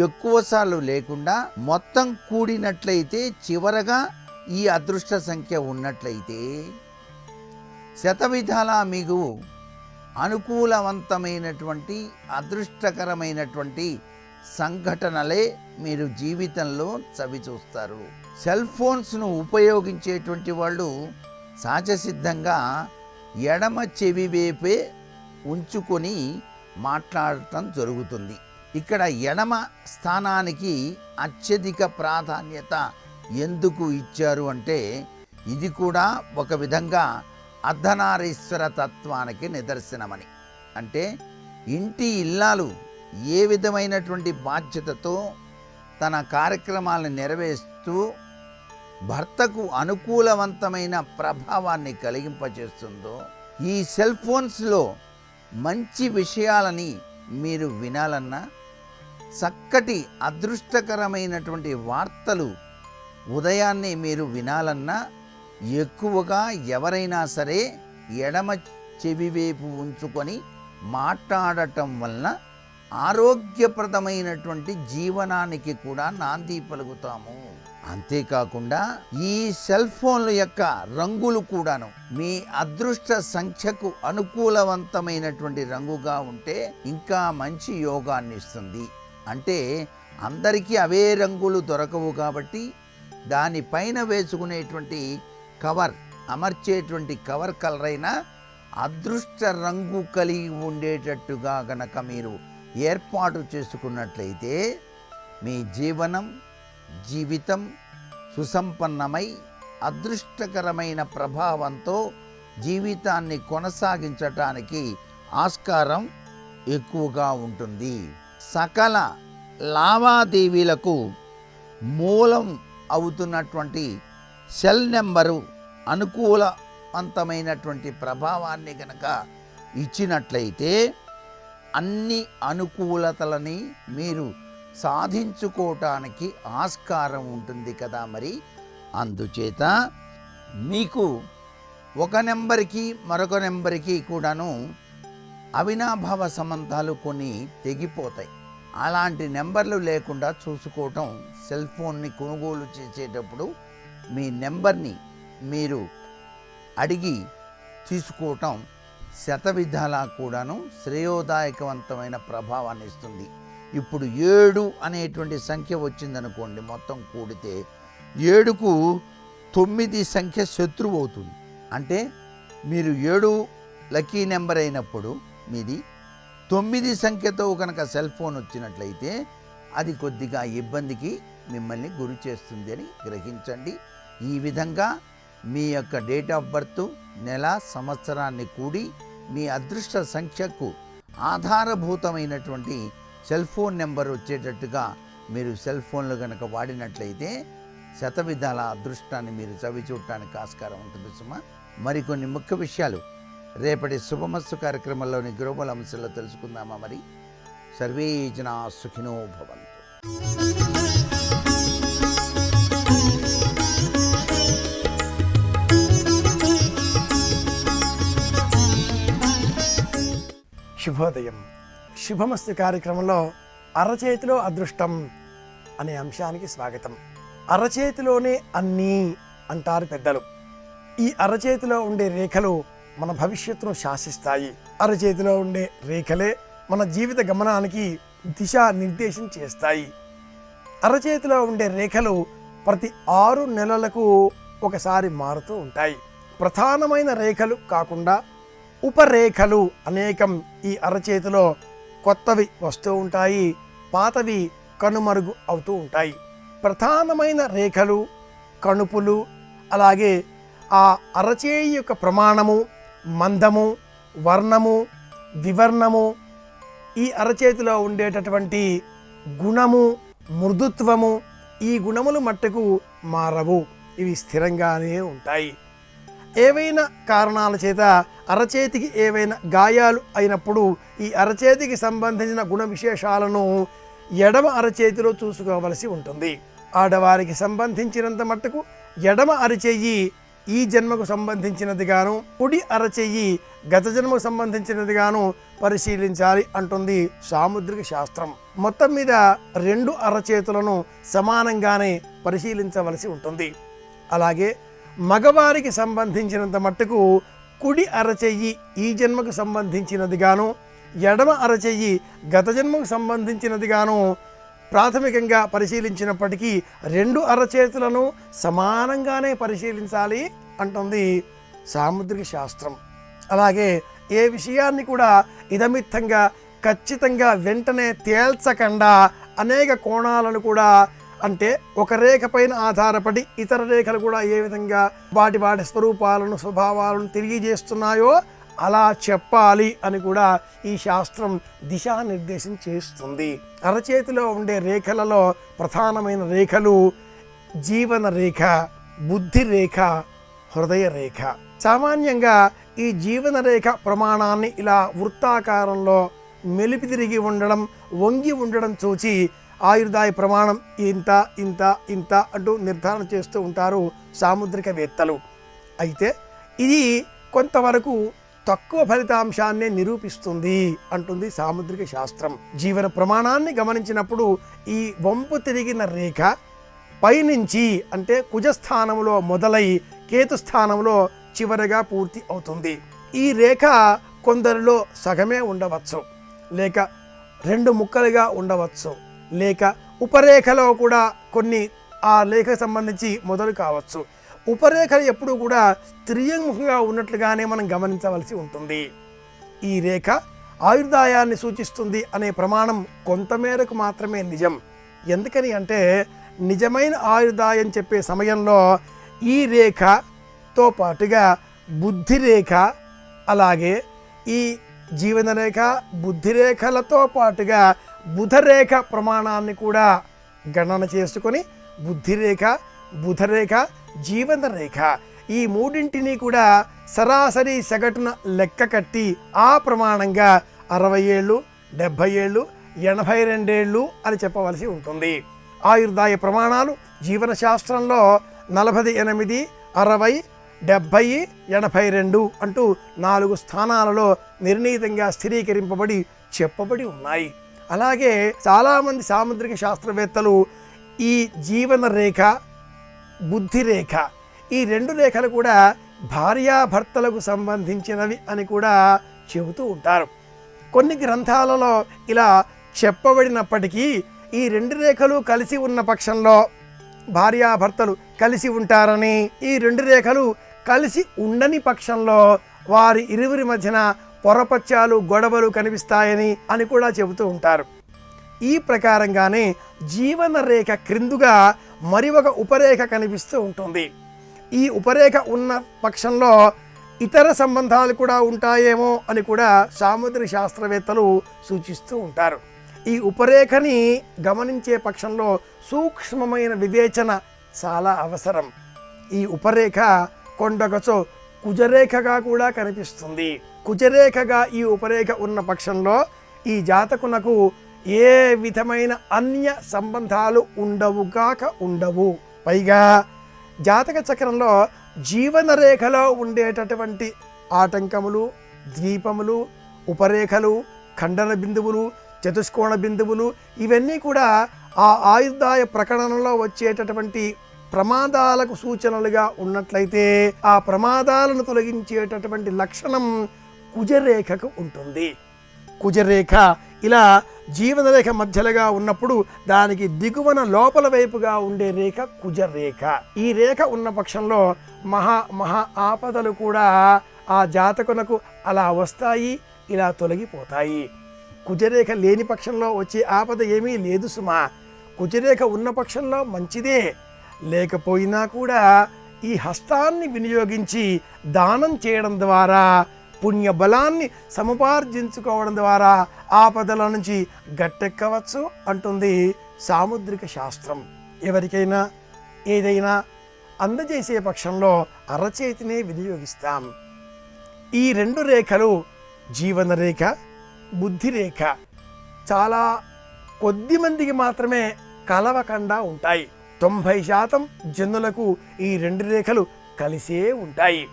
ఎక్కువ సార్లు లేకుండా మొత్తం కూడినట్లయితే చివరగా ఈ అదృష్ట సంఖ్య ఉన్నట్లయితే శతవిధాలా మీకు అనుకూలవంతమైనటువంటి అదృష్టకరమైనటువంటి సంఘటనలే మీరు జీవితంలో చవి చూస్తారు. సెల్ ఫోన్స్ను ఉపయోగించేటువంటి వాళ్ళు సహజసిద్ధంగా ఎడమ చెవి వైపే ఉంచుకొని మాట్లాడటం జరుగుతుంది. ఇక్కడ ఎడమ స్థానానికి అత్యధిక ప్రాధాన్యత ఎందుకు ఇచ్చారు అంటే ఇది కూడా ఒక విధంగా అర్ధనారీశ్వర తత్వానికి నిదర్శనమని. అంటే ఇంటి ఇల్లాలు ఏ విధమైనటువంటి బాధ్యతతో తన కార్యక్రమాలను నెరవేరుస్తూ భర్తకు అనుకూలవంతమైన ప్రభావాన్ని కలిగింపచేస్తుందో, ఈ సెల్ ఫోన్స్లో మంచి విషయాలని మీరు వినాలన్నా, చక్కటి అదృష్టకరమైనటువంటి వార్తలు ఉదయాన్నే మీరు వినాలన్నా ఎక్కువగా ఎవరైనా సరే ఎడమ చెవి వైపు ఉంచుకొని మాట్లాడటం వలన ఆరోగ్యప్రదమైనటువంటి జీవనానికి కూడా నాంది పలుకుతాము. అంతేకాకుండా ఈ సెల్ ఫోన్ల యొక్క రంగులు కూడాను మీ అదృష్ట సంఖ్యకు అనుకూలవంతమైనటువంటి రంగుగా ఉంటే ఇంకా మంచి యోగాన్ని ఇస్తుంది. అంటే అందరికీ అవే రంగులు దొరకవు కాబట్టి దానిపైన వేసుకునేటువంటి కవర్, అమర్చేటువంటి కవర్ కలర్ అయినా అదృష్ట రంగు కలిగి ఉండేటట్టుగా గనక మీరు ఏర్పాటు చేసుకున్నట్లయితే మీ జీవితం సుసంపన్నమై అదృష్టకరమైన ప్రభావంతో జీవితాన్ని కొనసాగించటానికి ఆస్కారం ఎక్కువగా ఉంటుంది. సకల లావాదేవీలకు మూలం అవుతున్నటువంటి సెల్ నెంబరు అనుకూలవంతమైనటువంటి ప్రభావాన్ని గనక ఇచ్చినట్లయితే అన్ని అనుకూలతలని మీరు సాధించుకోవటానికి ఆస్కారం ఉంటుంది కదా. మరి అందుచేత మీకు ఒక నెంబర్కి మరొక నెంబర్కి కూడాను అవినాభావ సంబంధాలు కొన్ని తెగిపోతాయి. అలాంటి నెంబర్లు లేకుండా చూసుకోవటం, సెల్ ఫోన్ని కొనుగోలు చేసేటప్పుడు మీ నెంబర్ని మీరు అడిగి తీసుకోవటం శతవిధాలా కూడాను శ్రేయోదాయకవంతమైన ప్రభావాన్ని ఇస్తుంది. ఇప్పుడు 7 అనేటువంటి సంఖ్య వచ్చిందనుకోండి, మొత్తం కూడితే 7కు 9 సంఖ్య శత్రువు అవుతుంది. అంటే మీరు 7 లక్కీ నెంబర్ అయినప్పుడు మీది 9 సంఖ్యతో కనుక సెల్ ఫోన్ వచ్చినట్లయితే అది కొద్దిగా ఇబ్బందికి మిమ్మల్ని గురి చేస్తుంది అని గ్రహించండి. ఈ విధంగా మీ యొక్క డేట్ ఆఫ్ బర్త్, నెల, సంవత్సరాన్ని కూడి మీ అదృష్ట సంఖ్యకు ఆధారభూతమైనటువంటి సెల్ ఫోన్ నెంబర్ వచ్చేటట్టుగా మీరు సెల్ ఫోన్లు కనుక వాడినట్లయితే శతవిధాల అదృష్టాన్ని మీరు చవి చూడటానికి ఆస్కారం ఉంటుంది సుమా. మరికొన్ని ముఖ్య విషయాలు రేపటి శుభమస్తు కార్యక్రమంలోని గ్లోబల్ అంశాల్లో తెలుసుకుందామా. మరి సర్వే జనా సుఖినో భవంతు. శుభోదయం. శుభమస్తు కార్యక్రమంలో అరచేతిలో అదృష్టం అనే అంశానికి స్వాగతం. అరచేతిలోనే అన్నీ అంటారు పెద్దలు. ఈ అరచేతిలో ఉండే రేఖలు మన భవిష్యత్తును శాసిస్తాయి. అరచేతిలో ఉండే రేఖలే మన జీవిత గమనానికి దిశా నిర్దేశం చేస్తాయి. అరచేతిలో ఉండే రేఖలు ప్రతి 6 నెలలకు ఒకసారి మారుతూ ఉంటాయి. ప్రధానమైన రేఖలు కాకుండా ఉపరేఖలు అనేకం ఈ అరచేతిలో కొత్తవి వస్తూ ఉంటాయి, పాతవి కనుమరుగు అవుతూ ఉంటాయి. ప్రధానమైన రేఖలు, కణుపులు, అలాగే ఆ అరచేయి యొక్క ప్రమాణము, మందము, వర్ణము, వివర్ణము, ఈ అరచేతిలో ఉండేటటువంటి గుణము, మృదుత్వము, ఈ గుణములు మట్టుకు మారవు, ఇవి స్థిరంగానే ఉంటాయి. ఏవైనా కారణాల చేత అరచేతికి ఏవైనా గాయాలు అయినప్పుడు ఈ అరచేతికి సంబంధించిన గుణ విశేషాలను ఎడమ అరచేతిలో చూసుకోవలసి ఉంటుంది. ఆడవారికి సంబంధించినంత మట్టుకు ఎడమ అరచెయ్యి ఈ జన్మకు సంబంధించినదిగాను, కుడి అరచెయ్యి గత జన్మకు సంబంధించినదిగాను పరిశీలించాలి అంటుంది సాముద్రిక శాస్త్రం. మొత్తం మీద 2 అరచేతులను సమానంగానే పరిశీలించవలసి ఉంటుంది. అలాగే మగవారికి సంబంధించినంత మట్టుకు కుడి అరచెయ్యి ఈ జన్మకు సంబంధించినదిగాను, ఎడమ అరచెయ్యి గత జన్మకు సంబంధించినదిగాను ప్రాథమికంగా పరిశీలించినప్పటికీ 2 అరచేతులను సమానంగానే పరిశీలించాలి అంటుంది సాముద్రిక శాస్త్రం. అలాగే ఏ విషయాన్ని కూడా ఇదమిత్తంగా ఖచ్చితంగా వెంటనే తేల్చకుండా అనేక కోణాలను కూడా, అంటే ఒక రేఖ పైన ఆధారపడి ఇతర రేఖలు కూడా ఏ విధంగా వాటి వాటి స్వరూపాలను, స్వభావాలను తెలియజేస్తున్నాయో అలా చెప్పాలి అని కూడా ఈ శాస్త్రం దిశానిర్దేశం చేస్తుంది. అరచేతిలో ఉండే రేఖలలో ప్రధానమైన రేఖలు జీవన రేఖ, బుద్ధి రేఖ, హృదయ రేఖ. సామాన్యంగా ఈ జీవన రేఖ ప్రమాణాన్ని ఇలా వృత్తాకారంలో మెలిపి తిరిగి ఉండడం, వంగి ఉండడం చూచి ఆయుర్దాయ ప్రమాణం ఇంత ఇంత ఇంత అంటూ నిర్ధారణ చేస్తూ ఉంటారు సాముద్రికవేత్తలు. అయితే ఇది కొంతవరకు తక్కువ ఫలితాంశాన్నే నిరూపిస్తుంది అంటుంది సాముద్రిక శాస్త్రం. జీవన ప్రమాణాన్ని గమనించినప్పుడు ఈ వంపు తిరిగిన రేఖ పైనుంచి, అంటే కుజస్థానంలో మొదలై కేతుస్థానంలో చివరగా పూర్తి అవుతుంది. ఈ రేఖ కొందరిలో సగమే ఉండవచ్చు, లేక 2 ముక్కలుగా ఉండవచ్చు, లేక ఉపరేఖలో కూడా కొన్ని ఆ రేఖకు సంబంధించి మొదలు కావచ్చు. ఉపరేఖలు ఎప్పుడూ కూడా త్రియంగుగా ఉన్నట్లుగానే మనం గమనించవలసి ఉంటుంది. ఈ రేఖ ఆయుర్దాయాన్ని సూచిస్తుంది అనే ప్రమాణం కొంతమేరకు మాత్రమే నిజం. ఎందుకని అంటే నిజమైన ఆయుర్దాయం చెప్పే సమయంలో ఈ రేఖతో పాటుగా బుద్ధి రేఖ, అలాగే ఈ జీవన రేఖ, బుద్ధి రేఖలతో పాటుగా బుధరేఖ ప్రమాణాన్ని కూడా గణన చేసుకొని బుద్ధిరేఖ, బుధరేఖ, జీవన రేఖ ఈ మూడింటిని కూడా సరాసరి సగటున లెక్క కట్టి ఆ ప్రమాణంగా 60 ఏళ్ళు, 70 ఏళ్ళు, 82 ఏళ్ళు అని చెప్పవలసి ఉంటుంది. ఆయుర్దాయ ప్రమాణాలు జీవన శాస్త్రంలో 48, 60, 70, 82 అంటూ 4 స్థానాలలో నిర్ణీతంగా స్థిరీకరింపబడి చెప్పబడి ఉన్నాయి. అలాగే చాలామంది సాముద్రిక శాస్త్రవేత్తలు ఈ జీవన రేఖ, బుద్ధి రేఖ ఈ 2 రేఖలు కూడా భార్యాభర్తలకు సంబంధించినవి అని కూడా చెబుతూ ఉంటారు. కొన్ని గ్రంథాలలో ఇలా చెప్పబడినప్పటికీ ఈ 2 రేఖలు కలిసి ఉన్న పక్షంలో భార్యాభర్తలు కలిసి ఉంటారని, ఈ 2 రేఖలు కలిసి ఉండని పక్షంలో వారి ఇరువురి మధ్యన పొరపచ్చాలు, గొడవలు కనిపిస్తాయని అని కూడా చెబుతూ ఉంటారు. ఈ ప్రకారంగానే జీవన రేఖ క్రిందుగా మరి ఒక ఉపరేఖ కనిపిస్తూ ఉంటుంది. ఈ ఉపరేఖ ఉన్న పక్షంలో ఇతర సంబంధాలు కూడా ఉంటాయేమో అని కూడా సాముద్రిక శాస్త్రవేత్తలు సూచిస్తూ ఉంటారు. ఈ ఉపరేఖని గమనించే పక్షంలో సూక్ష్మమైన వివేచన చాలా అవసరం. ఈ ఉపరేఖ కొండగచో కుజరేఖగా కూడా కనిపిస్తుంది. కుజరేఖగా ఈ ఉపరేఖ ఉన్న పక్షంలో ఈ జాతకునకు ఏ విధమైన అన్య సంబంధాలు ఉండవు. పైగా జాతక చక్రంలో జీవన రేఖలో ఉండేటటువంటి ఆటంకములు, ద్వీపములు, ఉపరేఖలు, ఖండన బిందువులు, చతుష్కోణ బిందువులు ఇవన్నీ కూడా ఆ ఆయుర్దాయ ప్రకటనలో వచ్చేటటువంటి ప్రమాదాలకు సూచనలుగా ఉన్నట్లయితే ఆ ప్రమాదాలను తొలగించేటటువంటి లక్షణం కుజరేఖకు ఉంటుంది. కుజరేఖ ఇలా జీవనరేఖ మధ్యలుగా ఉన్నప్పుడు దానికి దిగువన లోపల వైపుగా ఉండే రేఖ కుజరేఖ. ఈ రేఖ ఉన్న పక్షంలో మహా ఆపదలు కూడా ఆ జాతకునకు అలా వస్తాయి, ఇలా తొలగిపోతాయి. కుజరేఖ లేని పక్షంలో వచ్చే ఆపద ఏమీ లేదు సుమా. కుజరేఖ ఉన్న పక్షంలో మంచిదే, లేకపోయినా కూడా ఈ హస్తాన్ని వినియోగించి దానం చేయడం ద్వారా పుణ్య బలాన్ని సముపార్జించుకోవడం ద్వారా ఆపదల నుంచి గట్టెక్కవచ్చు అంటుంది సాముద్రిక శాస్త్రం. ఎవరికైనా ఏదైనా అందజేసే పక్షంలో అరచేతినే వినియోగిస్తాం. ఈ 2 రేఖలు జీవన రేఖ, బుద్ధి రేఖ చాలా కొద్ది మందికి మాత్రమే కలవకుండా ఉంటాయి. 90% జనులకు ఈ 2 రేఖలు కలిసే ఉంటాయి.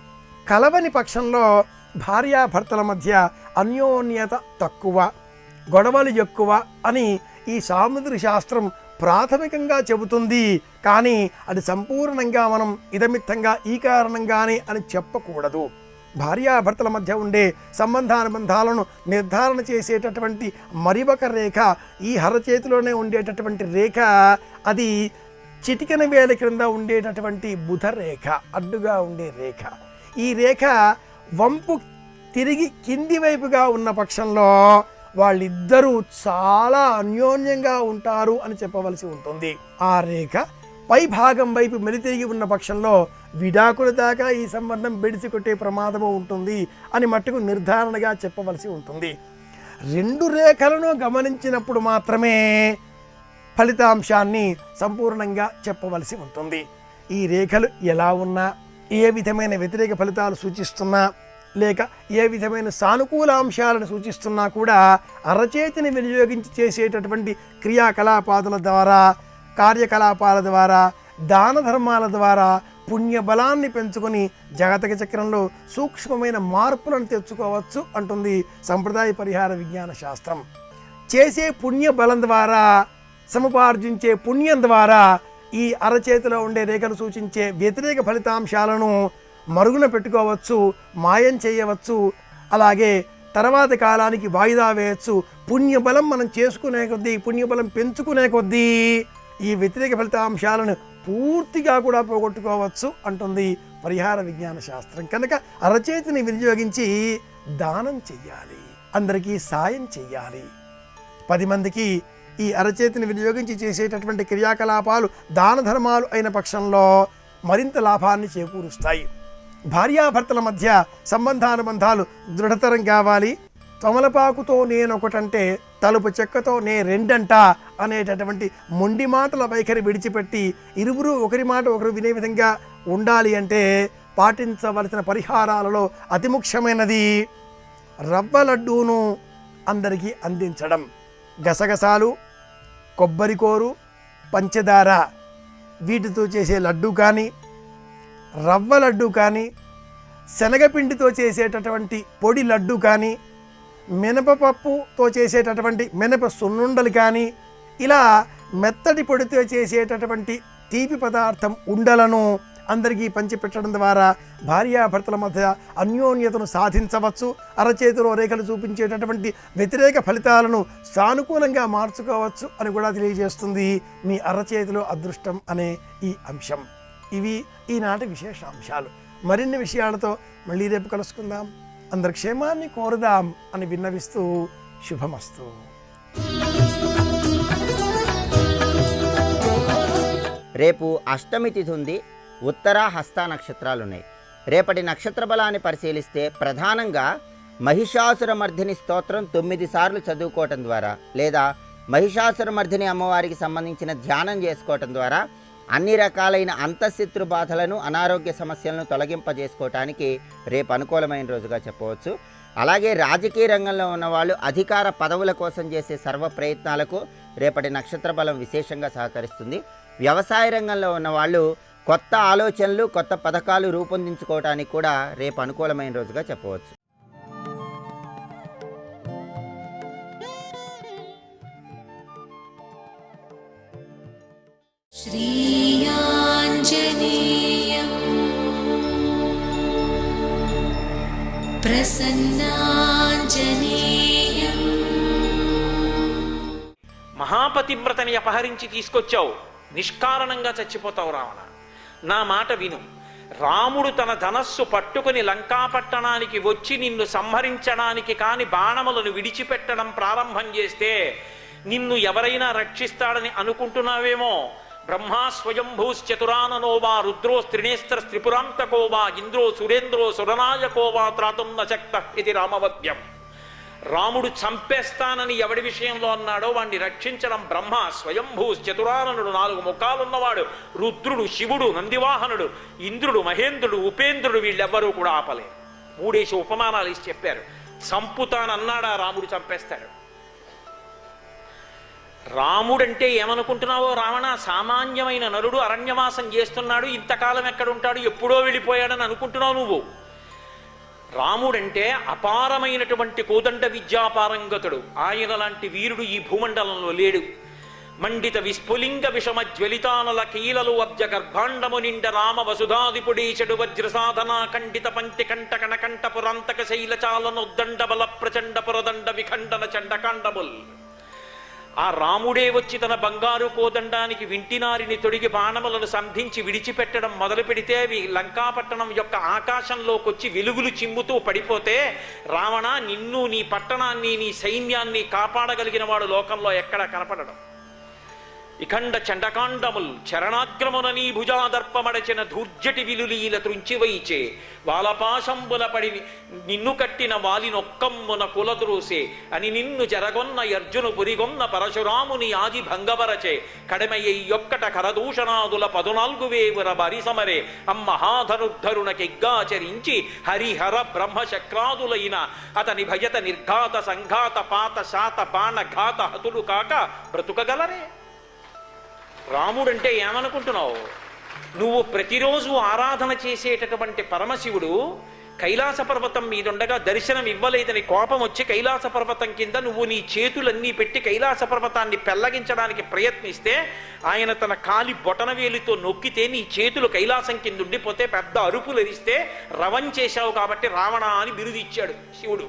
కలవని పక్షంలో భార్యాభర్తల మధ్య అన్యోన్యత తక్కువ, గొడవలు ఎక్కువ అని ఈ సాముద్రిక శాస్త్రం ప్రాథమికంగా చెబుతుంది. కానీ అది సంపూర్ణంగా మనం ఇదమిత్తంగా ఈ కారణంగానే అని చెప్పకూడదు. భార్యాభర్తల మధ్య ఉండే సంబంధానుబంధాలను నిర్ధారణ చేసేటటువంటి మరి ఒక రేఖ ఈ అరచేతిలోనే ఉండేటటువంటి రేఖ, అది చిటికెన వేల క్రింద ఉండేటటువంటి బుధ రేఖ, అడ్డుగా ఉండే రేఖ. ఈ రేఖ వంపు తిరిగి కింది వైపుగా ఉన్న పక్షంలో వాళ్ళిద్దరూ చాలా అన్యోన్యంగా ఉంటారు అని చెప్పవలసి ఉంటుంది. ఆ రేఖ పై భాగం వైపు మెలితిరిగి ఉన్న పక్షంలో విడాకుల దాకా ఈ సంబంధం బెడిసి కొట్టే ప్రమాదము ఉంటుంది అని మట్టుకు నిర్ధారణగా చెప్పవలసి ఉంటుంది. 2 రేఖలను గమనించినప్పుడు మాత్రమే ఫలితాంశాన్ని సంపూర్ణంగా చెప్పవలసి ఉంటుంది. ఈ రేఖలు ఎలా ఉన్నా, ఏ విధమైన వ్యతిరేక ఫలితాలు సూచిస్తున్నా, లేక ఏ విధమైన సానుకూల అంశాలను సూచిస్తున్నా కూడా అరచేతిని వినియోగించి చేసేటటువంటి క్రియాకలాపాదుల ద్వారా, కార్యకలాపాల ద్వారా, దాన ధర్మాల ద్వారా పుణ్య బలాన్ని పెంచుకొని జాతక చక్రంలో సూక్ష్మమైన మార్పులను తెచ్చుకోవచ్చు అంటుంది సంప్రదాయ పరిహార విజ్ఞాన శాస్త్రం. చేసే పుణ్య బలం ద్వారా, సముపార్జించే పుణ్యం ద్వారా ఈ అరచేతిలో ఉండే రేఖలు సూచించే వ్యతిరేక ఫలితాంశాలను మరుగున పెట్టుకోవచ్చు, మాయం చేయవచ్చు. అలాగే తర్వాత కాలానికి వాయిదా వేయచ్చు. పుణ్యబలం మనం చేసుకునే కొద్దీ, పుణ్యబలం పెంచుకునే కొద్దీ ఈ వ్యతిరేక ఫలితాంశాలను పూర్తిగా కూడా పోగొట్టుకోవచ్చు అంటుంది పరిహార విజ్ఞాన శాస్త్రం. కనుక అరచేతిని వినియోగించి దానం చెయ్యాలి, అందరికీ సాయం చెయ్యాలి. 10 మందికి ఈ అరచేతిని వినియోగించి చేసేటటువంటి క్రియాకలాపాలు దాన ధర్మాలు అయిన పక్షంలో మరింత లాభాన్ని చేకూరుస్తాయి. భార్యాభర్తల మధ్య సంబంధానుబంధాలు దృఢతరం కావాలి. తమలపాకుతో నేనొకటంటే తలుపు చెక్కతో నే రెండంట అనేటటువంటి మొండి మాటల వైఖరి విడిచిపెట్టి ఇరువురు ఒకరి మాట ఒకరు వినే విధంగా ఉండాలి అంటే పాటించవలసిన పరిహారాలలో అతి ముఖ్యమైనది రవ్వ లడ్డూను అందరికీ అందించడం. గసగసాలు, కొబ్బరికోరు, పంచదార వీటితో చేసే లడ్డు కానీ, రవ్వ లడ్డు కానీ, శనగపిండితో చేసేటటువంటి పొడి లడ్డు కానీ, మినపపప్పుతో చేసేటటువంటి మినప సున్నుండలు కానీ, ఇలా మెత్తటి పొడితో చేసేటటువంటి తీపి పదార్థం ఉండలను అందరికీ పంచిపెట్టడం ద్వారా భార్యాభర్తల మధ్య అన్యోన్యతను సాధించవచ్చు. అరచేతిలో రేఖలు చూపించేటటువంటి వ్యతిరేక ఫలితాలను సానుకూలంగా మార్చుకోవచ్చు అని కూడా తెలియజేస్తుంది మీ అరచేతిలో అదృష్టం అనే ఈ అంశం. ఇవి ఈనాటి విశేషాంశాలు. మరిన్ని విషయాలతో మళ్ళీ రేపు కలుసుకుందాం. అందరి క్షేమాన్ని కోరుదాం అని విన్నవిస్తూ శుభమస్తు. రేపు అష్టమి తిథి ఉంది. ఉత్తర హస్త నక్షత్రాలున్నాయి. రేపటి నక్షత్ర బలాన్ని పరిశీలిస్తే ప్రధానంగా మహిషాసురమర్ధిని స్తోత్రం 9 సార్లు చదువుకోవటం ద్వారా లేదా మహిషాసురమర్ధిని అమ్మవారికి సంబంధించిన ధ్యానం చేసుకోవటం ద్వారా అన్ని రకాలైన అంతఃశత్రు బాధలను, అనారోగ్య సమస్యలను తొలగింపజేసుకోవటానికి రేపు అనుకూలమైన రోజుగా చెప్పవచ్చు. అలాగే రాజకీయ రంగంలో ఉన్నవాళ్ళు అధికార పదవుల కోసం చేసే సర్వ ప్రయత్నాలకు రేపటి నక్షత్ర బలం విశేషంగా సహకరిస్తుంది. వ్యవసాయ రంగంలో ఉన్నవాళ్ళు కొత్త ఆలోచనలు, కొత్త పథకాలు రూపొందించుకోవడానికి కూడా రేపు అనుకూలమైన రోజుగా చెప్పవచ్చు. श्रीयाञ्जनेयं प्रसन्नाञ्जनेयम् మహాపతివ్రతని అపహరించి తీసుకొచ్చావు, నిష్కారణంగా చచ్చిపోతావు రావణ. నా మాట విను. రాముడు తన ధనస్సు పట్టుకుని లంకాపట్టణానికి వచ్చి నిన్ను సంహరించడానికి కాని బాణములను విడిచిపెట్టడం ప్రారంభం చేస్తే నిన్ను ఎవరైనా రక్షిస్తాడని అనుకుంటున్నావేమో. బ్రహ్మా స్వయంభూశ్చతురాననో వా రుద్రో స్త్రినేస్త్ర త్రిపురాంతకో వా ఇంద్రో సురేంద్రో సురనాయకో వా త్రాతుం న శక్తః ఇది రామవద్యం. రాముడు చంపేస్తానని ఎవడి విషయంలో అన్నాడో వాణ్ణి రక్షించడం బ్రహ్మ స్వయంభూ చతురాననుడు, 4 ముఖాలున్నవాడు, రుద్రుడు, శివుడు, నందివాహనుడు, ఇంద్రుడు, మహేంద్రుడు, ఉపేంద్రుడు, వీళ్ళెవ్వరూ కూడా ఆపలేరు. 3 ఉపమానాలు ఇచ్చి చెప్పారు. చంపుతానన్నాడా రాముడు చంపేస్తాడు. రాముడంటే ఏమనుకుంటున్నావో రావణ? సామాన్యమైన నరుడు, అరణ్యవాసం చేస్తున్నాడు, ఇంతకాలం ఎక్కడుంటాడు, ఎప్పుడో వెళ్ళిపోయాడని అనుకుంటున్నావు నువ్వు. రాముడంటే అపారమైనటువంటి కోదండ విద్యాపారంగతుడు. ఆయన లాంటి వీరుడు ఈ భూమండలంలో లేడు. మండిత విస్ఫులింగ విషమ జ్వలితానల కీలలు అబ్జ గర్భాండము నిండ రామ వసుధాదిపుడీషడు వజ్ర సాధన ఖండిత పంక్తి కంట కణకంఠ పురాంతక శైలచాలనొద్దండ బల ప్రచండ పురదండ విఖండన చండకాండముల్. ఆ రాముడే వచ్చి తన బంగారు కోదండానికి వింటినారిని తొడిగి బాణములను సంధించి విడిచిపెట్టడం మొదలు పెడితే అవి లంకాపట్టణం యొక్క ఆకాశంలోకొచ్చి వెలుగులు చిమ్ముతూ పడిపోతే, రావణ నిన్ను, నీ పట్టణాన్ని, నీ సైన్యాన్ని కాపాడగలిగిన వాడు లోకంలో ఎక్కడ కనపడడం. ఇఖండ చండకాండముల్ చరణాగ్రమున నీ భుజాదర్పమడచిన ధూర్జటి విలులీల త్రుంచివైచే వాలపాశంబుల పడి నిన్ను కట్టిన వాలినొక్కమ్మున కులద్రోసే అని నిన్ను జరగొన్న అర్జును పురిగొన్న పరశురాముని ఆది భంగపరచే కడమయ్యొక్కట కరదూషణాదుల 14,000 బరిసమరే అమ్మహాధనుద్ధరునకెగ్గాచరించి హరిహర బ్రహ్మశక్రాదులైన అతని భయత నిర్ఘాత సంఘాత పాత శాత బాణ ఘాత హతులు కాక బ్రతుకగలరే. రాముడంటే ఏమనుకుంటున్నావు నువ్వు? ప్రతిరోజు ఆరాధన చేసేటటువంటి పరమశివుడు కైలాస పర్వతం మీదుండగా దర్శనం ఇవ్వలేదని కోపం వచ్చి కైలాస పర్వతం కింద నువ్వు నీ చేతులన్నీ పెట్టి కైలాస పర్వతాన్ని పెల్లగించడానికి ప్రయత్నిస్తే ఆయన తన కాలి బొటనవేలితో నొక్కితే నీ చేతులు కైలాసం కింద ఉండిపోతే పెద్ద అరుపులు ఎరిస్తే రవం చేశావు కాబట్టి రావణ అని బిరుదిచ్చాడు శివుడు.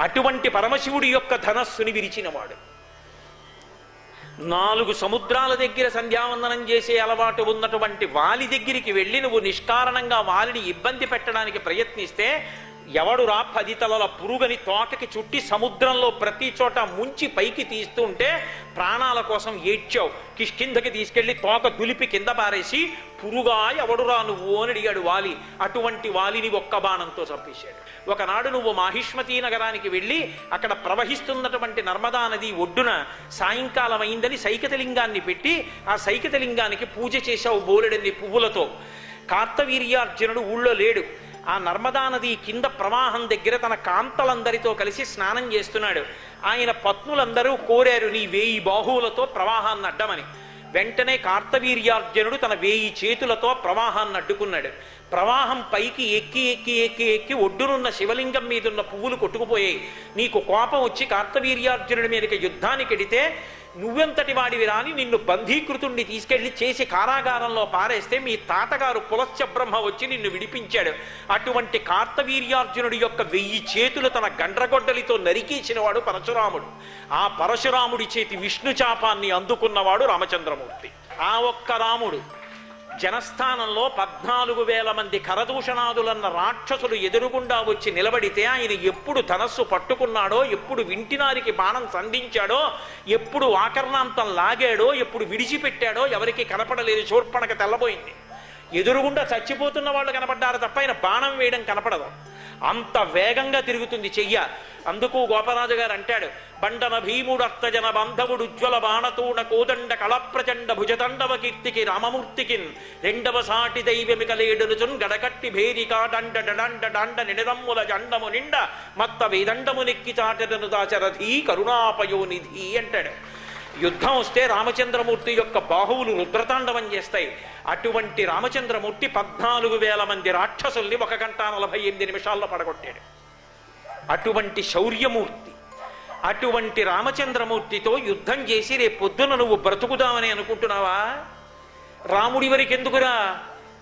అటువంటి పరమశివుడి యొక్క ధనస్సుని విరిచినవాడు. 4 సముద్రాల దగ్గర సంధ్యావందనం చేసే అలవాటు ఉన్నటువంటి వాలి దగ్గరికి వెళ్ళి నువ్వు నిష్కారణంగా వాలిని ఇబ్బంది పెట్టడానికి ప్రయత్నిస్తే ఎవడు రా 10 తలల పురుగని తోకకి చుట్టి సముద్రంలో ప్రతి చోట ముంచి పైకి తీస్తుంటే ప్రాణాల కోసం ఏడ్చావు. కిష్కిందకి తీసుకెళ్లి తోక దులిపి కింద పారేసి పురుగా ఎవడురా నువ్వు అని అడిగాడు వాలి. అటువంటి వాలిని ఒక్క బాణంతో చంపేశాడు. ఒకనాడు నువ్వు మాహిష్మతీ నగరానికి వెళ్ళి అక్కడ ప్రవహిస్తున్నటువంటి నర్మదా నది ఒడ్డున సాయంకాలం అయిందని సైకతలింగాన్ని పెట్టి ఆ సైకతలింగానికి పూజ చేశావు బోలెడన్ని పువ్వులతో. కార్తవీర్యార్జునుడు ఊళ్ళో లేడు. ఆ నర్మదా నది కింద ప్రవాహం దగ్గర తన కాంతలందరితో కలిసి స్నానం చేస్తున్నాడు. ఆయన పత్నులందరూ కోరారు నీ 1000 బాహువులతో ప్రవాహాన్ని అడ్డమని. వెంటనే కార్తవీర్యార్జునుడు తన 1000 చేతులతో ప్రవాహాన్ని అడ్డుకున్నాడు. ప్రవాహం పైకి ఎక్కి ఎక్కి ఎక్కి ఎక్కి ఒడ్డునున్న శివలింగం మీదున్న పువ్వులు కొట్టుకుపోయాయి. నీకు కోపం వచ్చి కార్తవీర్యార్జునుడి మీదకి యుద్ధానికి ఎడితే నువ్వెంతటి వాడివి రాని నిన్ను బంధీకృతుణ్ణి తీసుకెళ్లి చేసి కారాగారంలో పారేస్తే మీ తాతగారు పులస్త్య బ్రహ్మ వచ్చి నిన్ను విడిపించాడు. అటువంటి కార్తవీర్యార్జునుడి యొక్క 1000 చేతులు తన గండ్రగొడ్డలితో నరికేసినవాడు పరశురాముడు. ఆ పరశురాముడి చేతి విష్ణు చాపాన్ని అందుకున్నవాడు రామచంద్రమూర్తి. ఆ ఒక్క రాముడు జనస్థానంలో 14,000 మంది కరదూషణాదులన్న రాక్షసులు ఎదురుగుండా వచ్చి నిలబడితే ఆయన ఎప్పుడు ధనస్సు పట్టుకున్నాడో, ఎప్పుడు వింటినారికి బాణం సంధించాడో, ఎప్పుడు ఆకర్ణాంతం లాగాడో, ఎప్పుడు విడిచిపెట్టాడో ఎవరికి కనపడలేదు. శూర్పణక తెల్లబోయింది. ఎదురుగుండా చచ్చిపోతున్న వాళ్ళు కనపడ్డారు తప్ప ఆయన బాణం వేయడం కనపడదు. అంత వేగంగా తిరుగుతుంది చెయ్య. అందుకు గోపరాజు గారు అంటాడు, బండన భీముడు అత్తజన బంధవుడు ఉజ్వల బాణతూణ కోదండ కళప్రచండ భుజతండవ కీర్తికి రామమూర్తికిన్ రెండవ సాటి దైవమికలేడుచున్ గడకట్టి భేరికా డండ డండ డండ నిడదమ్ముల జండము నిండ మత్త వేదండము నెక్కి చాటను దాచరథీ కరుణాపయోనిధి అంటాడు. యుద్ధం వస్తే రామచంద్రమూర్తి యొక్క బాహువులు రుద్రతాండవం చేస్తాయి. అటువంటి రామచంద్రమూర్తి 14,000 మంది రాక్షసుల్ని 1 గంట 48 నిమిషాల్లో పడగొట్టాడు. అటువంటి శౌర్యమూర్తి, అటువంటి రామచంద్రమూర్తితో యుద్ధం చేసి రేపు పొద్దున నువ్వు బ్రతుకుదామని అనుకుంటున్నావా? రాముడి వరకు ఎందుకురా?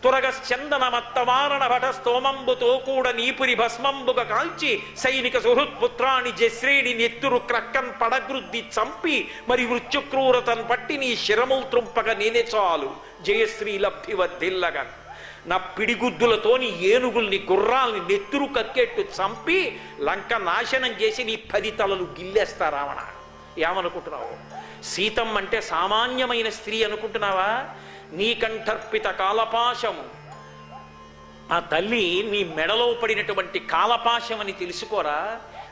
తురగశ్చందనమత్తవారణ భట స్తోమంబుతో కూడ నీపురి భస్మంబుగ కాల్చి సైనిక సుహృత్పుత్రాన్ని జశ్రేణి నెత్తురు క్రక్కన్ పడగృద్ది చంపి మరి మృత్యుక్రూరతన్ పట్టి నీ శిరముల్ త్రుంపక నేనే చాలు జయశ్రీ లబ్ధి వర్ధిల్లగన్. నా పిడిగుద్దులతోని ఏనుగుల్ని గుర్రాల్ని నెత్తురు కక్కెట్టు చంపి లంక నాశనం చేసి నీ 10 తలలు గిల్లేస్తా రావణ. ఏమనుకుంటున్నావు? సీతమ్మ అంటే సామాన్యమైన స్త్రీ అనుకుంటున్నావా? నీకంఠర్పిత కాలపాశము. ఆ తల్లి నీ మెడలో పడినటువంటి కాలపాశం అని తెలుసుకోరా.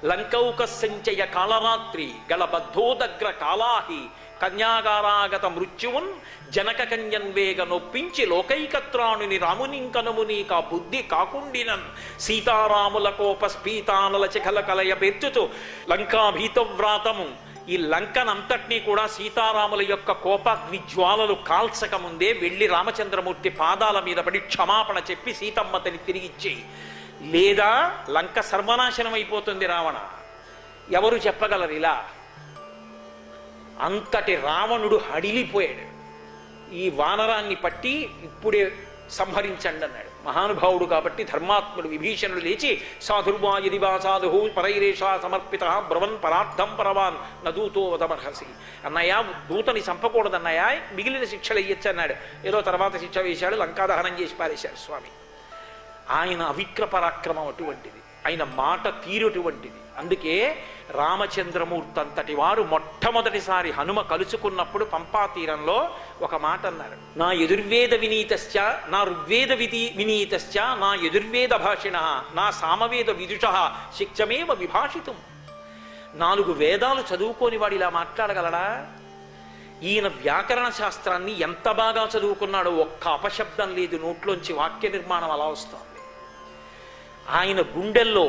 లంకౌక సంచయ కాళరాత్రి గళబద్ధోదగ్ర కాళాహి కన్యాగారాగత మృత్యువున్ జనక కన్యన్వేగ నొప్పించి లోకైకత్రాణుని రామునింకనము నీకా బుద్ధి కాకుండినన్ సీతారాముల కోపస్ఫీతానల చిఖల కలయ బెర్చుతూ లంకాభీతవ్రాతము. ఈ లంకనంతటినీ కూడా సీతారాముల యొక్క కోపాగ్ని జ్వాలలు కాల్చకముందే వెళ్ళి రామచంద్రమూర్తి పాదాల మీద పడి క్షమాపణ చెప్పి సీతమ్మతని తిరిగిచ్చేయి, లేదా లంక సర్వనాశనం అయిపోతుంది రావణ. ఎవరు చెప్పగలరు ఇలా? అంతటి రావణుడు హడిలిపోయాడు. ఈ వానరాన్ని పట్టి ఇప్పుడే సంహరించండి అన్నాడు. మహానుభావుడు కాబట్టి ధర్మాత్ముడు విభీషణుడు లేచి సాధుర్వా యదివా సాధు పరైరేషా సమర్పిత బ్రవన్ పరార్థం పరవాన్ నదూతో వదమర్హసి. అన్నయ్య, దూతని చంపకూడదన్నయ్య, మిగిలిన శిక్షలు ఇయ్యచ్చు అన్నాడు. ఏదో తర్వాత శిక్ష వేశాడు, లంకాదహనం చేసి పారేశాడు స్వామి. ఆయన అవిక్ర పరాక్రమం అటువంటిది, ఆయన మాట తీరుటువంటిది. అందుకే రామచంద్రమూర్తి అంతటి వారు మొట్టమొదటిసారి హనుమ కలుసుకున్నప్పుడు పంపా తీరంలో ఒక మాట అన్నారు. నా యజుర్వేద వినీతశ్చ నా ఋగ్వేద వినీతశ్చ నా యజుర్వేద భాషిణ నా సామవేద విదుష శిక్షమేవ విభాషితం. 4 వేదాలు చదువుకోని వాడు ఇలా మాట్లాడగలడా? ఈయన వ్యాకరణ శాస్త్రాన్ని ఎంత బాగా చదువుకున్నాడో ఒక్క అపశబ్దం లేదు, నోట్లోంచి వాక్య నిర్మాణం అలా వస్తుంది. ఆయన గుండెల్లో,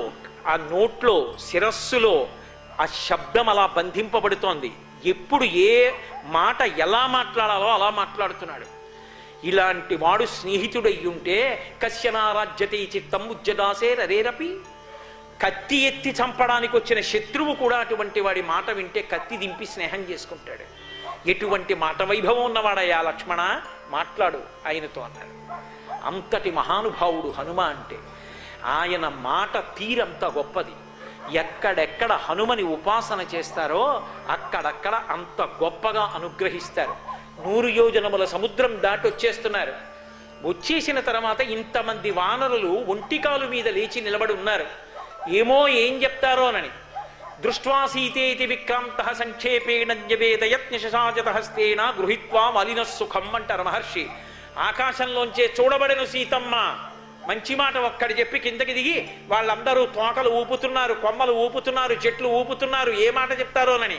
ఆ నోట్లో, శిరస్సులో ఆ శబ్దం అలా బంధింపబడుతోంది. ఎప్పుడు ఏ మాట ఎలా మాట్లాడాలో అలా మాట్లాడుతున్నాడు. ఇలాంటి వాడు స్నేహితుడయ్యుంటే కశ్యనారాజ్యతే చిత్తం ఉజ్జదాసే రరేరపి. కత్తి ఎత్తి చంపడానికి వచ్చిన శత్రువు కూడా అటువంటి వాడి మాట వింటే కత్తి దింపి స్నేహం చేసుకుంటాడు. ఎటువంటి మాట వైభవం ఉన్నవాడయ్యా లక్ష్మణ, మాట్లాడు ఆయనతో అన్నాడు. అంతటి మహానుభావుడు హనుమ అంటే. ఆయన మాట తీరంత గొప్పది. ఎక్కడెక్కడ హనుమని ఉపాసన చేస్తారో అక్కడక్కడ అంత గొప్పగా అనుగ్రహిస్తారు. 100 యోజనముల సముద్రం దాటి వచ్చేస్తున్నారు. వచ్చేసిన తర్వాత ఇంతమంది వానరులు ఒంటికాలు మీద లేచి నిలబడి ఉన్నారు. ఏమో ఏం చెప్తారోనని. దృష్ట్వా సీతేతి విక్రాంత సంక్షేపేణ న్యవేదయత్నిషాజత హస్తేన గృహీత్వా మలిన సుఖం అంటారు మహర్షి. ఆకాశంలోంచే చూడబడను సీతమ్మ. మంచి మాట ఒక్కడి చెప్పి కిందకి దిగి వాళ్ళందరూ తోకలు ఊపుతున్నారు, కొమ్మలు ఊపుతున్నారు, చెట్లు ఊపుతున్నారు. ఏ మాట చెప్తారోనని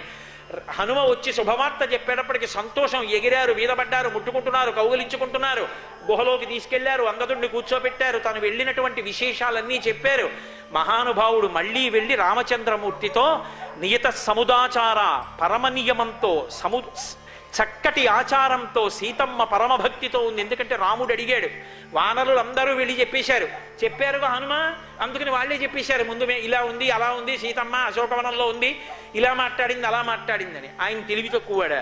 హనుమ వచ్చి శుభవార్త చెప్పేటప్పటికి సంతోషం, ఎగిరారు, మీద పడ్డారు, ముట్టుకుంటున్నారు, కౌగిలించుకుంటున్నారు. గుహలోకి తీసుకెళ్లారు, అంగదుడిని కూర్చోబెట్టారు, తను వెళ్ళినటువంటి విశేషాలన్నీ చెప్పారు. మహానుభావుడు మళ్ళీ వెళ్ళి రామచంద్రమూర్తితో నియత సముదాచార పరమ నియమంతో చక్కటి ఆచారంతో సీతమ్మ పరమభక్తితో ఉంది. ఎందుకంటే రాముడు అడిగాడు, వానరులందరూ వెళ్ళి చెప్పారుగా హనుమ, అందుకని వాళ్ళే చెప్పేశారు ముందు, ఇలా ఉంది అలా ఉంది, సీతమ్మ అశోకవనంలో ఉంది, ఇలా మాట్లాడింది అలా మాట్లాడిందని. ఆయన తెలివి తక్కువడా?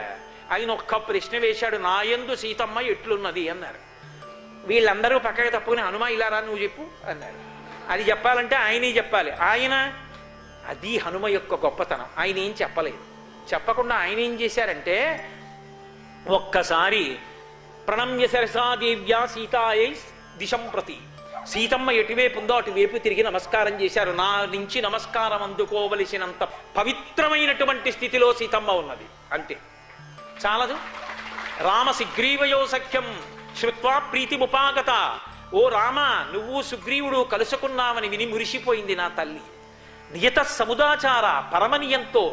ఆయన ఒక్క ప్రశ్న వేశాడు, నా యందు సీతమ్మ ఎట్లున్నది అన్నారు. వీళ్ళందరూ పక్కకి తప్పుకుని హనుమ ఇలా రా నువ్వు చెప్పు అన్నారు. అది చెప్పాలంటే ఆయనే చెప్పాలి. అది హనుమ యొక్క గొప్పతనం. ఆయన ఏం చెప్పలేదు. చెప్పకుండా ఆయన ఏం చేశారంటే, ఒక్కసారి ప్రణమ్య సరసాదేవ్యా సీతాయై దిశం ప్రతి, సీతమ్మ ఎటువైపు ఉందో అటువైపు తిరిగి నమస్కారం చేశారు. నా నుంచి నమస్కారం అందుకోవలసినంత పవిత్రమైనటువంటి స్థితిలో సీతమ్మ ఉన్నది. అంతే, చాలదు. రామ సుగ్రీవయో సఖ్యం శ్రుత్వా ప్రీతిముపాగత. ఓ రామ, నువ్వు సుగ్రీవుడు కలుసుకున్నామని విని మురిసిపోయింది నా తల్లి. నియత సముదాచార పరమనియంతో,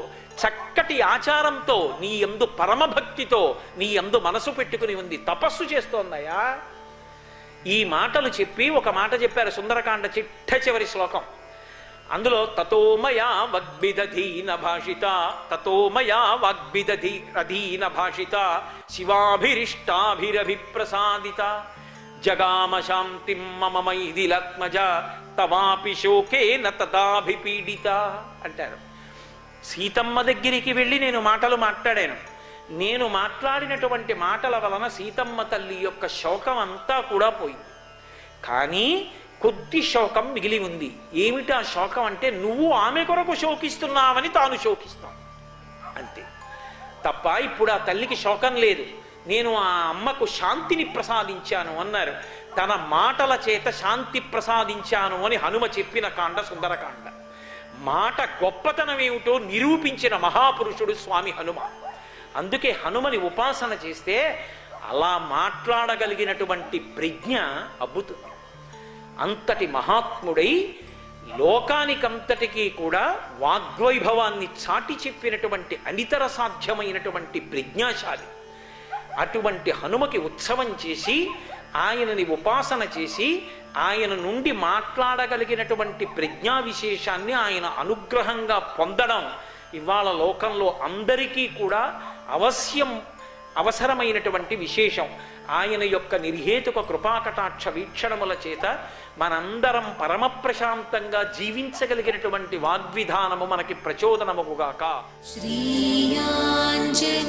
చక్కటి ఆచారంతో, నీ యందు పరమభక్తితో, నీ యందు మనసు పెట్టుకుని ఉంది, తపస్సు చేస్తోందయ్యా. ఈ మాటలు చెప్పి ఒక మాట చెప్పారు సుందరకాండ చిట్ట శ్లోకం. అందులో తతోమయా వగ్బిదధీన భాషిత, తతోమయా వాగ్బిదధీన భాషిత శివాభిరిష్టాభిరభిప్రసాదిత జగామ శాంతిం మమ మైథిలాత్మజ తవాపి శోకేన తదాభిపీడిత అంటారు. సీతమ్మ దగ్గరికి వెళ్ళి నేను మాటలు మాట్లాడాను. నేను మాట్లాడినటువంటి మాటల వలన సీతమ్మ తల్లి యొక్క శోకం అంతా కూడా పోయింది. కానీ కొద్ది శోకం మిగిలి ఉంది. ఏమిటి ఆ శోకం అంటే, నువ్వు ఆమె కొరకు శోకిస్తున్నావని తాను శోకిస్తాం అంతే తప్ప ఇప్పుడు ఆ తల్లికి శోకం లేదు. నేను ఆ అమ్మకు శాంతిని ప్రసాదించాను అన్నారు. తన మాటల చేత శాంతి ప్రసాదించాను అని హనుమ చెప్పిన కాండ సుందరకాండ. మాట గొప్పతనం ఏమిటో నిరూపించిన మహాపురుషుడు స్వామి హనుమ. అందుకే హనుమని ఉపాసన చేస్తే అలా మాట్లాడగలిగినటువంటి ప్రజ్ఞ అబ్బుతుంది. అంతటి మహాత్ముడై లోకానికంతటికీ కూడా వాగ్వైభవాన్ని చాటి చెప్పినటువంటి అనితర సాధ్యమైనటువంటి ప్రజ్ఞాశాలి. అటువంటి హనుమకి ఉత్సవం చేసి ఆయనని ఉపాసన చేసి ఆయన నుండి మాట్లాడగలిగినటువంటి ప్రజ్ఞా విశేషాన్ని ఆయన అనుగ్రహంగా పొందడం ఇవాళ లోకంలో అందరికీ కూడా అవసరమైనటువంటి విశేషం. ఆయన యొక్క నిర్హేతుక కృపాకటాక్ష వీక్షణముల చేత మనందరం పరమ ప్రశాంతంగా జీవించగలిగినటువంటి వాగ్విధానము మనకి ప్రచోదనముగాక. శ్రీయాంజనేయ